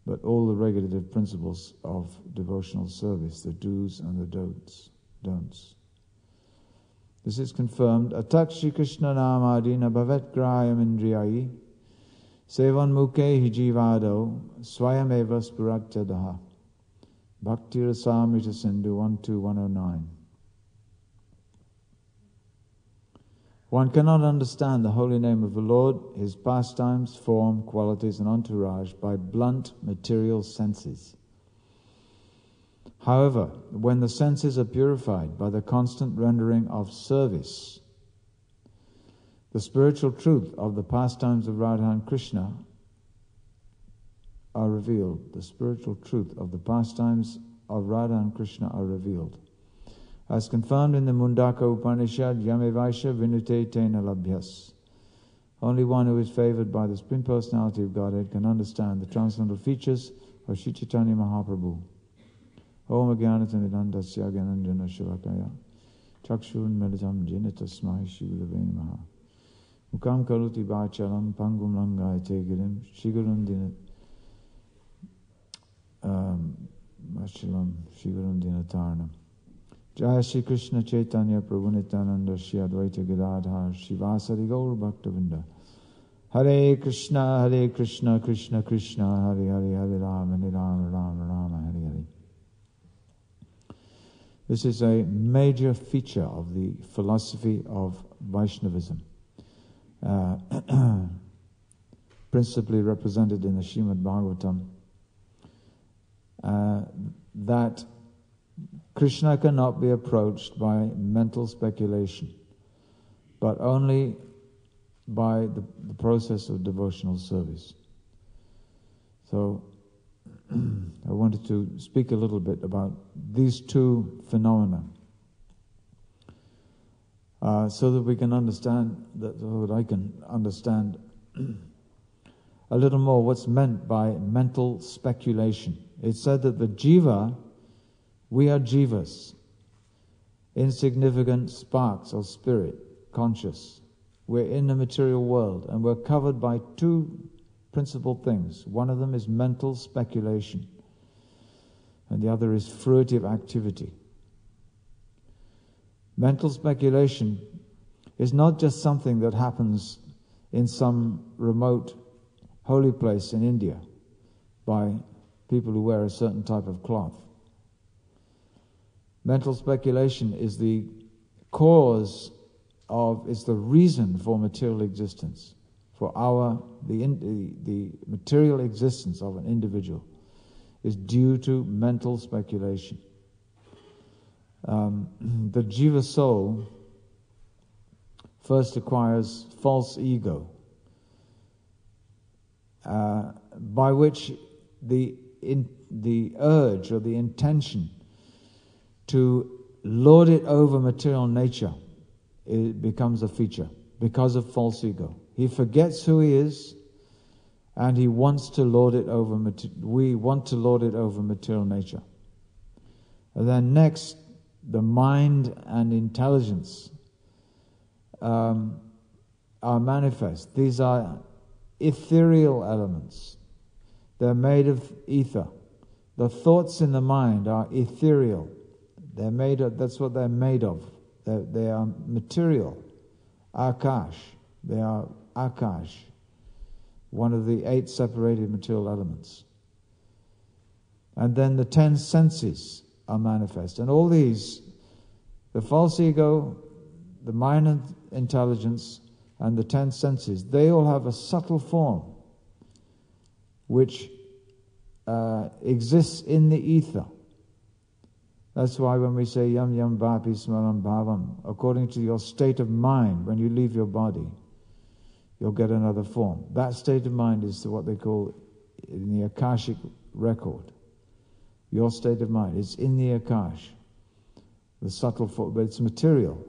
S3: but all the regulative principles of devotional service, the do's and the don'ts. This is confirmed. Atak Shri Krishna namadina bhavet grayam indriyai sevan mukhe hijivado swayameva spuraktadaha. Bhakti Rasamrita Sindhu 12109. One cannot understand the holy name of the Lord, his pastimes, form, qualities, and entourage by blunt material senses. However, when the senses are purified by the constant rendering of service, the spiritual truth of the pastimes of Radha and Krishna are revealed. The spiritual truth of the pastimes of Radha and Krishna are revealed. As confirmed in the Mundaka Upanishad, Yamevaisha Vinute Tena Labhyas. Only one who is favored by the Supreme Personality of Godhead can understand the transcendental features of Sri Chaitanya Mahaprabhu. Om Agyanatamidantasya Gyananjana Shavakaya Chakshun Meditam Jena Tasmai Shivulave Namaha. Mukam karuti bhachalam pangum langai tegirim shigurundina Vachalam shigurundina tarnam. Jaya Shri Krishna Chaitanya Prabhu Nityananda Shri Advaita Gadadhar Shivasari Gaur Bhaktavinda. Hare Krishna, Krishna Krishna, Hare Hare, Hare Rama, Rama Rama, Hare Hare. This is a major feature of the philosophy of Vaishnavism, principally represented in the Srimad Bhagavatam, that Krishna cannot be approached by mental speculation, but only by the process of devotional service. So, I wanted to speak a little bit about these two phenomena, so that we can understand, so that I can understand a little more what's meant by mental speculation. It's said that the jiva, we are jivas, insignificant sparks of spirit, conscious. We're in the material world, and we're covered by two principal things. One of them is mental speculation, and the other is fruitive activity. Mental speculation is not just something that happens in some remote holy place in India by people who wear a certain type of cloth. Mental speculation is the cause of, it's the reason for material existence, for the material existence of an individual is due to mental speculation. The jiva soul first acquires false ego, by which the urge or the intention to lord it over material nature, it becomes a feature because of false ego. He forgets who he is, and he wants to lord it over. We want to lord it over material nature. And then next, the mind and intelligence are manifest. These are ethereal elements. They're made of ether. The thoughts in the mind are ethereal. They're made of. That's what they're made of. They are material. Akash. They are Akash, one of the 8 separated material elements. And then the 10 senses are manifest. And all these, the false ego, the mind and intelligence, and the 10 senses, they all have a subtle form which exists in the ether. That's why when we say yam yam vapi smaram bhavam, according to your state of mind, when you leave your body, you'll get another form. That state of mind is what they call in the Akashic record. Your state of mind is in the Akash, the subtle form, but it's material.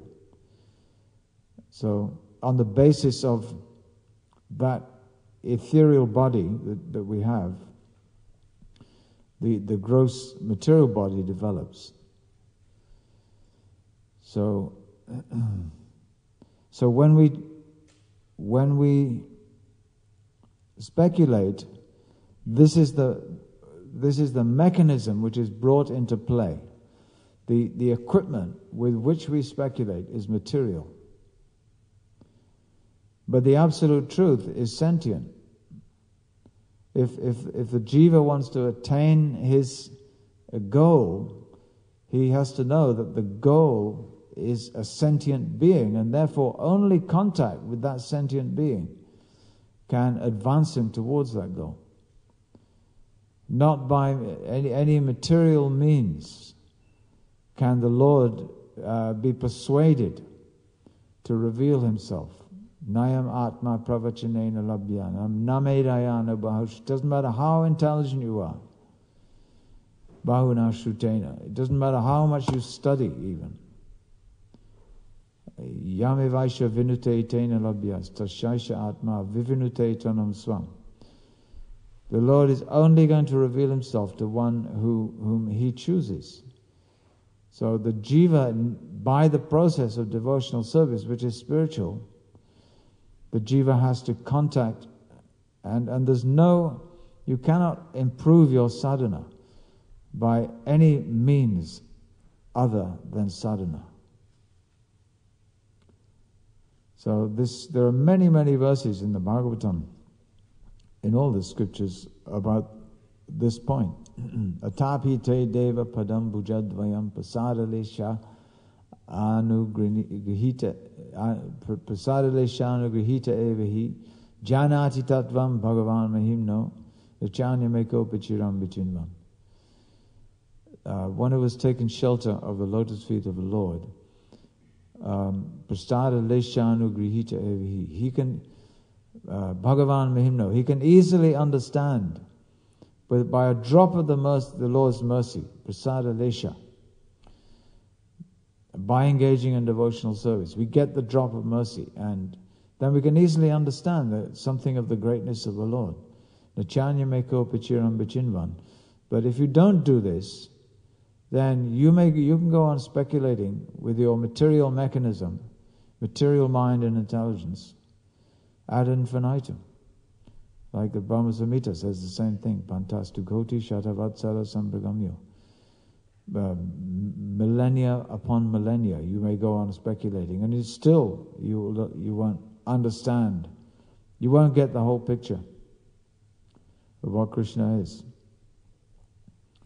S3: So on the basis of that ethereal body that we have, the gross material body develops. So when we speculate, this is the mechanism which is brought into play. The equipment with which we speculate is material. But the absolute truth is sentient. If the jiva wants to attain his goal, he has to know that the goal is a sentient being, and therefore only contact with that sentient being can advance him towards that goal. Not by any material means can the Lord be persuaded to reveal himself. Nayam atma pravachanena labhyanam namerayana bahush. Doesn't matter how intelligent you are. Bahuna shrutena. It doesn't matter how much you study even. Yamevaisha vinute tena labhyas tashaisha atma vivinute tanam swam. The Lord is only going to reveal himself to one whom he chooses. So the jiva, by the process of devotional service, which is spiritual, The jiva has to contact, and there's no, you cannot improve your sadhana by any means other than sadhana. So there are many, many verses in the Bhagavatam, in all the scriptures, about this point. Atapi te deva padam bhujadvayam pasadalesha anugrihita evahi janati tattvam bhagavan mahimno chanya meko pichiram bichinvam. One who has taken shelter of the lotus feet of the Lord, prasada leshanu grihita evahi, he can bhagavan mahimno, he can easily understand, but by a drop of the Lord's mercy, prasada lesha, by engaging in devotional service, we get the drop of mercy, and then we can easily understand something of the greatness of the Lord. Nachanya meko pichiram bichinvan. But if you don't do this, then you can go on speculating with your material mechanism, material mind and intelligence, ad infinitum. Like the Brahma Samhita says the same thing. Pantastu Koti Shatavatsara Sambragamyo. Millennia upon millennia, you may go on speculating, and it's still you won't understand. You won't get the whole picture of what Krishna is.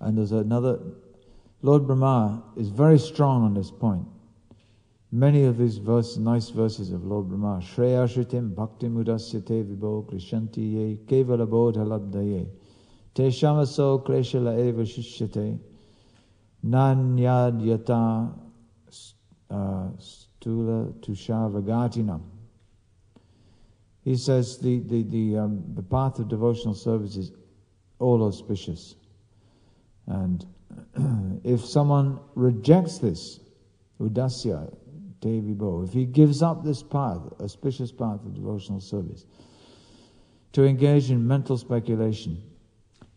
S3: And there's another. Lord Brahma is very strong on this point. Many of these nice verses of Lord Brahma, Shreya Shritim Bhakti Mudasyate Vibho Krishanti Ye Kevala Bodha Labdaye Te Shamaso Kreshala Eva Shishyate Nanyad Yata Stula Tushavagatinam. He says the path of devotional service is all auspicious. And if someone rejects this, Udasya, if he gives up this path, auspicious path of devotional service, to engage in mental speculation,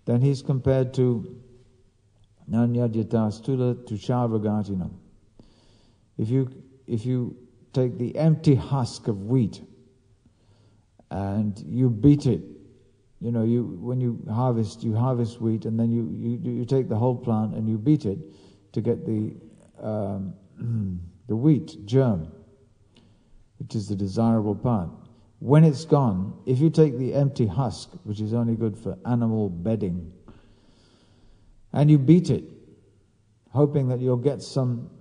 S3: then he's compared to Nanyadyata Stula Tushavagatinam. If you take the empty husk of wheat and you beat it, when you harvest wheat, and then you take the whole plant and you beat it to get the wheat germ, which is the desirable part. When it's gone, if you take the empty husk, which is only good for animal bedding, and you beat it, hoping that you'll get some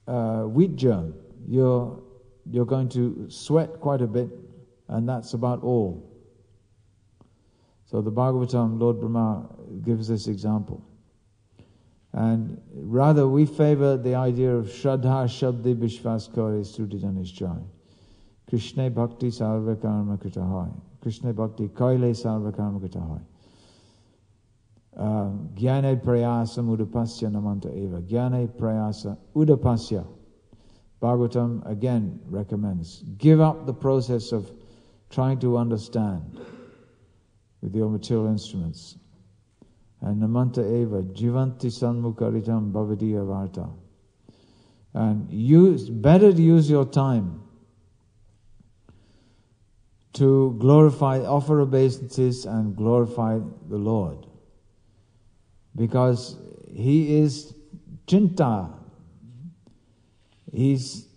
S3: wheat germ, you're going to sweat quite a bit, and that's about all. So the Bhagavatam, Lord Brahma gives this example. And rather we favor the idea of Shraddha Shabdi Vishwas Kare Sruti Janishchai. Krishna Bhakti Sarva Karma Kritahai. Krishna Bhakti Kaile Sarva Karma Kritahai. Jnane Prayasa Udapasya Namanta Eva. Jnane Prayasa Udapasya. Bhagavatam again recommends, give up the process of trying to understand with your material instruments. And namanta eva jivanti sanmukaritam bhavadiya varta. And better to use your time to offer obeisances and glorify the Lord. Because He is chinta. He's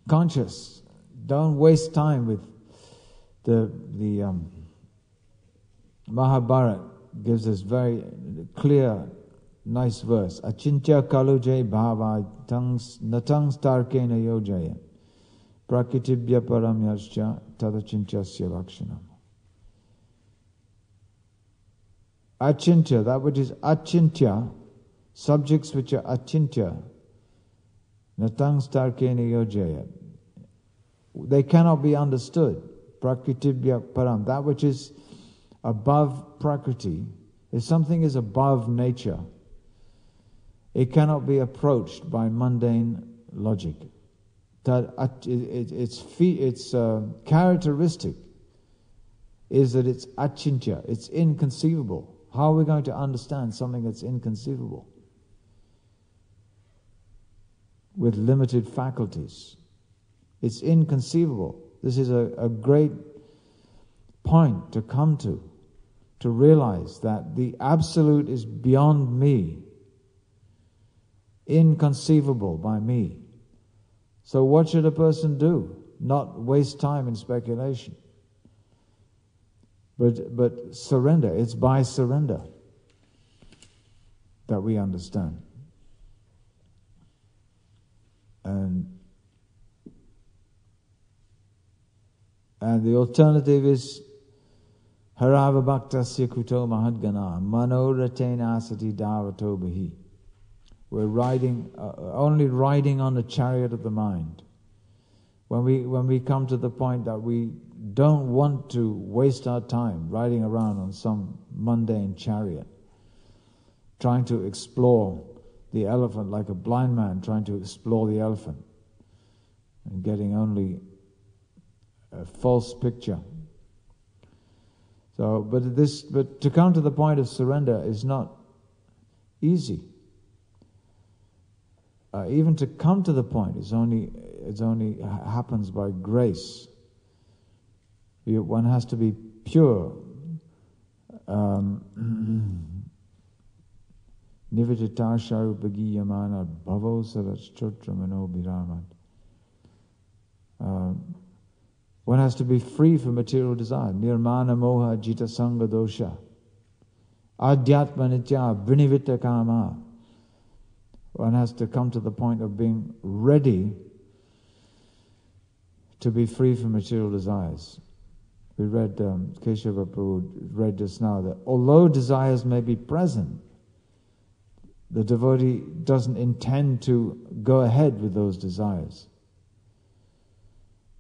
S3: conscious. Don't waste time with the Mahabharata gives us very clear, nice verse. Achintya kaluje bhava natang starkena yojaya prakritibhya param yascha tadachintya vakshanam. Achintya, that which is achintya, subjects which are achintya, natang starkena yojaya, they cannot be understood. Prakritibhya param, that which is above prakriti, if something is above nature, it cannot be approached by mundane logic. Its characteristic is that it's achintya, it's inconceivable. How are we going to understand something that's inconceivable with limited faculties? It's inconceivable. This is a great point to come to realize that the Absolute is beyond me, inconceivable by me. So what should a person do? Not waste time in speculation, but surrender. It's by surrender that we understand. And the alternative is Harava Bhaktasya Kuto Mahadgana Manoratena Asati Davato Bahi. We're only riding on the chariot of the mind. When we come to the point that we don't want to waste our time riding around on some mundane chariot, trying to explore the elephant like a blind man trying to explore the elephant and getting only a false picture. So, but to come to the point of surrender is not easy. Even to come to the point it only happens by grace. One has to be pure. Nivitatasharupagiyamana bhavo sarachotramano bhiramad. One has to be free from material desire. Nirmana moha jita sanga dosha. Adhyatma nitya vinivita kama. One has to come to the point of being ready to be free from material desires. We read, Keshava Prabhu read just now, that although desires may be present, the devotee doesn't intend to go ahead with those desires.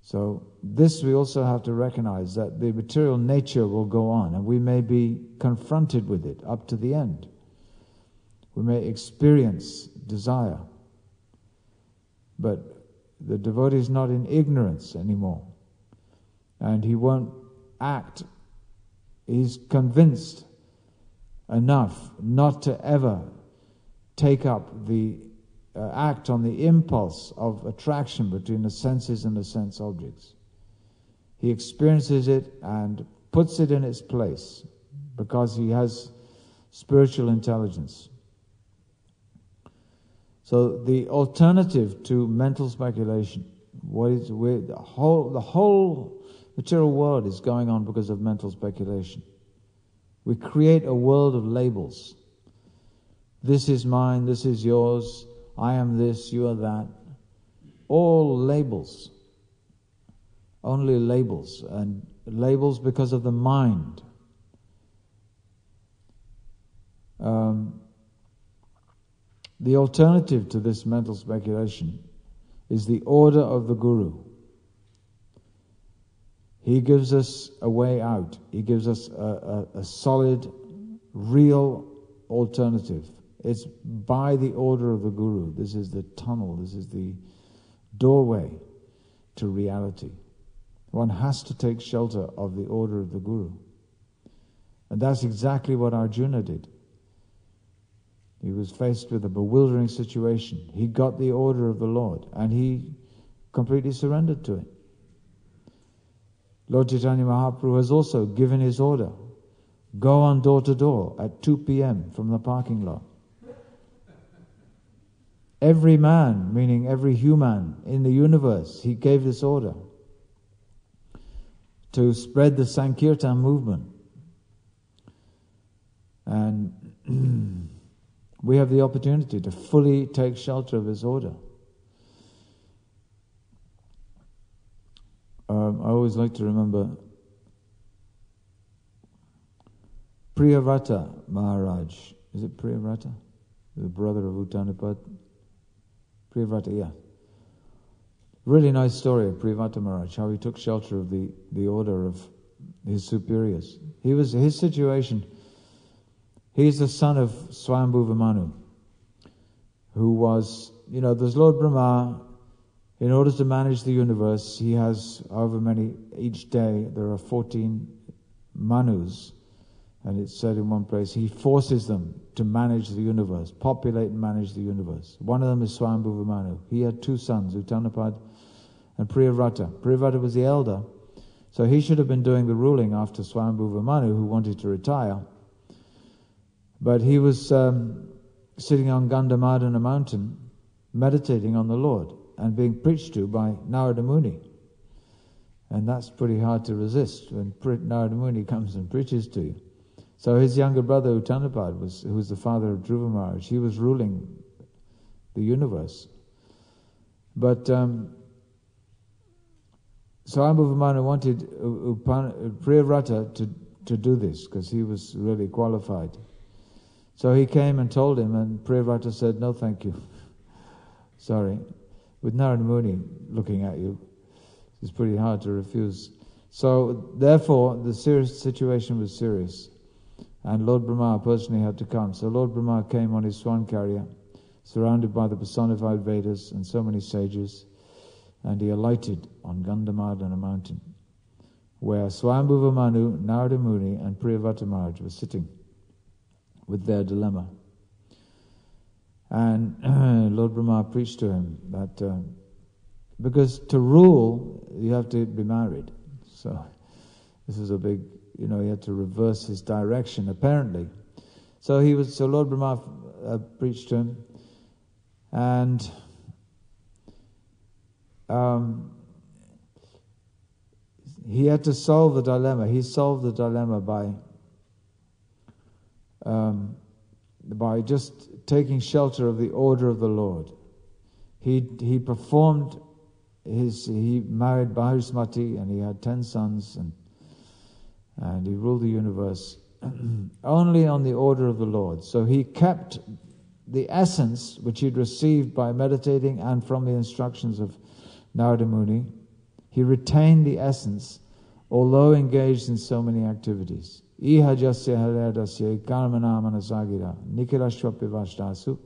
S3: So this we also have to recognize, that the material nature will go on and we may be confronted with it up to the end. We may experience desire, but the devotee is not in ignorance anymore, and he won't act. He's convinced enough not to ever take up the act on the impulse of attraction between the senses and the sense objects. He experiences it and puts it in its place because he has spiritual intelligence. So the alternative to mental speculation, the whole material world is going on because of mental speculation. We create a world of labels. This is mine, this is yours, I am this, you are that. All labels. Only labels. And labels because of the mind. The alternative to this mental speculation is the order of the Guru. He gives us a way out. He gives us a solid, real alternative. It's by the order of the Guru. This is the tunnel. This is the doorway to reality. One has to take shelter of the order of the Guru. And that's exactly what Arjuna did. He was faced with a bewildering situation. He got the order of the Lord and he completely surrendered to it. Lord Chaitanya Mahaprabhu has also given his order. Go on door to door at 2 p.m. from the parking lot. Every man, meaning every human in the universe, he gave this order to spread the Sankirtan movement. And we have the opportunity to fully take shelter of his order. I always like to remember Priyavrata Maharaj. Is it Priyavrata? The brother of Uttanapad? Priyavrata, yeah. Really nice story of Priyavrata Maharaj, how he took shelter of the order of his superiors. His situation, he's the son of Swayambhuva Manu, who was, there's Lord Brahma. In order to manage the universe, he has however many, each day there are 14 Manus, and it's said in one place, he forces them to manage the universe, populate and manage the universe. One of them is Swayambhuva Manu. He had two sons, Uttanapad and Priyavrata. Priyavrata was the elder, so he should have been doing the ruling after Swayambhuva Manu, who wanted to retire. But he was sitting on Gandhamadana mountain, meditating on the Lord, and being preached to by Narada Muni. And that's pretty hard to resist when Narada Muni comes and preaches to you. So his younger brother Uttanapad, who was the father of Dhruva Maharaj, he was ruling the universe. But Swayambhuva Manu wanted Priyavrata to do this, because he was really qualified. So he came and told him, and Priyavrata said, "No, thank you. Sorry." With Narada Muni looking at you, it's pretty hard to refuse. So therefore, the situation was serious. And Lord Brahma personally had to come. So Lord Brahma came on his swan carrier, surrounded by the personified Vedas and so many sages, and he alighted on Gandhamadana mountain, where Swayambhuva Manu, Narada Muni and Priyavrata Maharaj were sitting with their dilemma. And Lord Brahma preached to him that because to rule you have to be married. So this is a big, he had to reverse his direction apparently. So Lord Brahma preached to him, and he had to solve the dilemma. He solved the dilemma by just taking shelter of the order of the Lord. He married Bahusmati, and he had 10 sons, and he ruled the universe only on the order of the Lord. So he kept the essence which he'd received by meditating and from the instructions of Narada Muni. He retained the essence, although engaged in so many activities. Iha jasya haradasya karmana manasagira nikilashwapivashtasu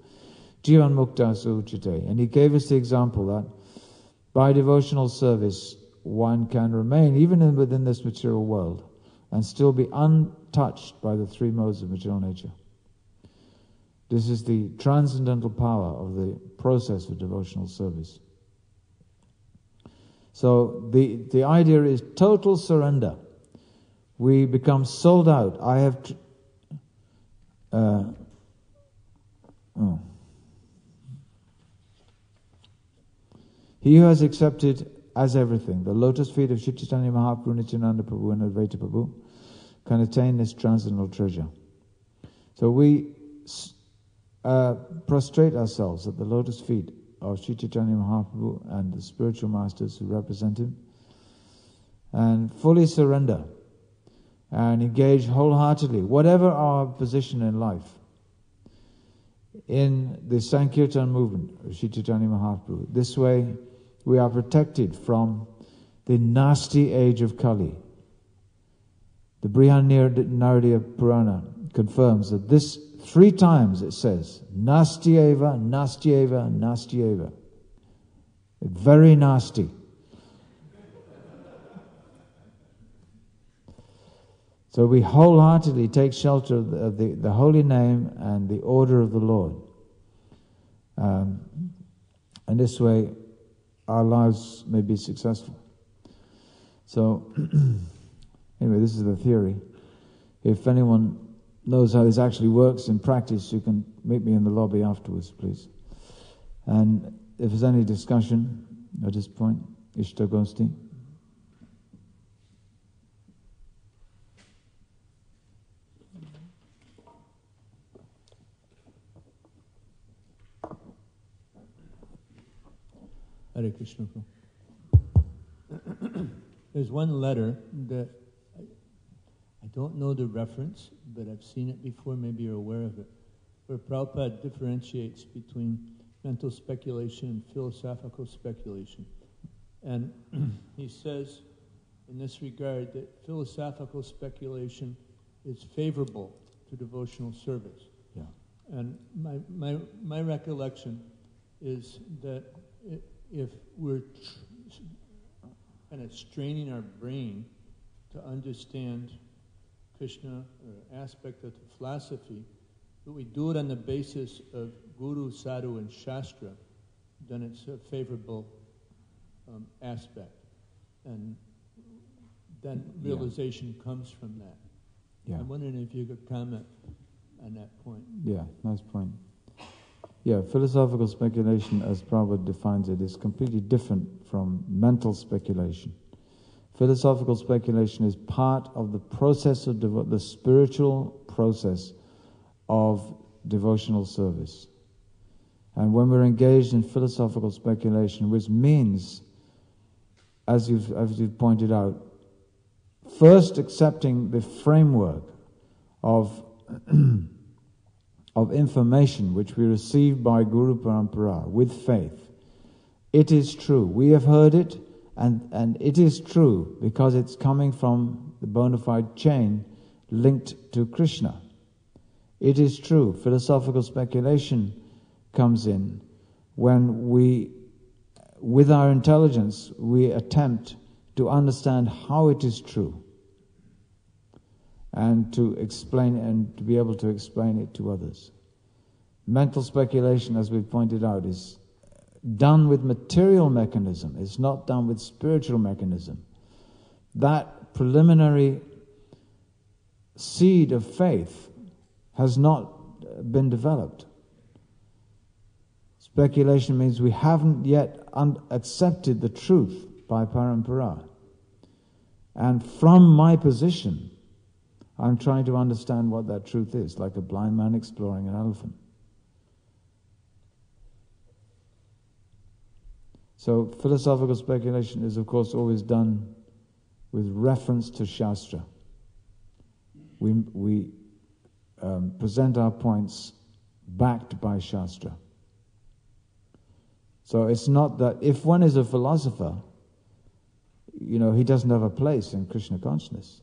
S3: jivan muktasu uchite. And he gave us the example that by devotional service one can remain even within this material world and still be untouched by the 3 modes of material nature. This is the transcendental power of the process of devotional service. So the idea is total surrender. We become sold out. He who has accepted as everything the lotus feet of Shri Chaitanya Mahaprabhu, Nityananda Prabhu and Advaita Prabhu can attain this transcendental treasure. So we prostrate ourselves at the lotus feet of Shri Chaitanya Mahaprabhu and the spiritual masters who represent him, and fully surrender and engage wholeheartedly, whatever our position in life, in the Sankirtan movement of Shri Chaitanya Mahaprabhu. This way we are protected from the nasty age of Kali. The Brihanaradiya Purana confirms that this 3 times it says, Nastyeva, Nastyeva, Nastyeva. Very nasty. So we wholeheartedly take shelter of the holy name and the order of the Lord. And this way our lives may be successful. So, anyway, this is the theory. If anyone knows how this actually works in practice, you can meet me in the lobby afterwards, please. And if there's any discussion at this point, Ishta Gosti.
S4: Hare Krishna. There's one letter that I don't know the reference, but I've seen it before, maybe you're aware of it, where Prabhupada differentiates between mental speculation and philosophical speculation. And he says in this regard that philosophical speculation is favorable to devotional service.
S3: Yeah.
S4: And my recollection is that if we're kind of straining our brain to understand Krishna or aspect of the philosophy, but we do it on the basis of Guru, Sadhu, and Shastra, then it's favorable aspect. And then realization comes from that.
S3: Yeah.
S4: I'm wondering if you could comment on that point.
S3: Yeah, nice point. Yeah, philosophical speculation, as Prabhupada defines it, is completely different from mental speculation. Philosophical speculation is part of the process of the spiritual process of devotional service. And when we're engaged in philosophical speculation, which means, as you've pointed out, first accepting the framework of of information which we receive by Guru Parampara with faith. It is true. We have heard it, and it is true because it's coming from the bona fide chain linked to Krishna. It is true. Philosophical speculation comes in when we, with our intelligence, we attempt to understand how it is true and to explain and to be able to explain it to others. Mental speculation, as we've pointed out, is done with material mechanism. It's not done with spiritual mechanism. That preliminary seed of faith has not been developed. Speculation means we haven't yet accepted the truth by parampara. And from my position, I'm trying to understand what that truth is, like a blind man exploring an elephant. So philosophical speculation is, of course, always done with reference to Shastra. We present our points backed by Shastra. So it's not that if one is a philosopher, he doesn't have a place in Krishna consciousness.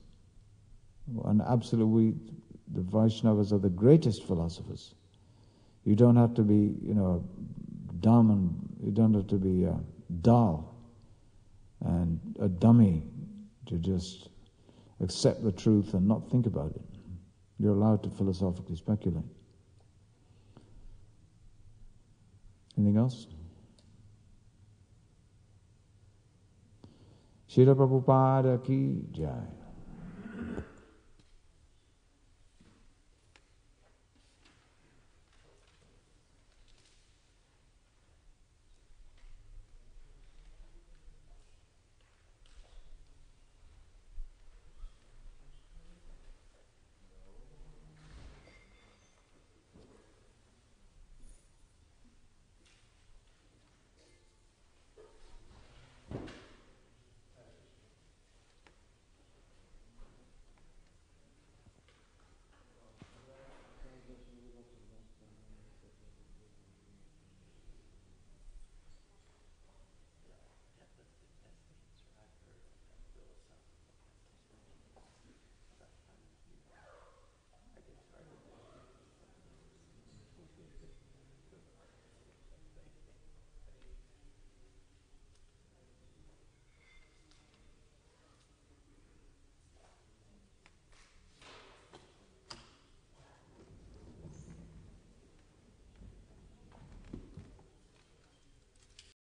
S3: And absolutely, the Vaishnavas are the greatest philosophers. You don't have to be, dumb, and you don't have to be dull and a dummy to just accept the truth and not think about it. You're allowed to philosophically speculate. Anything else? Srila Prabhupada ki jai.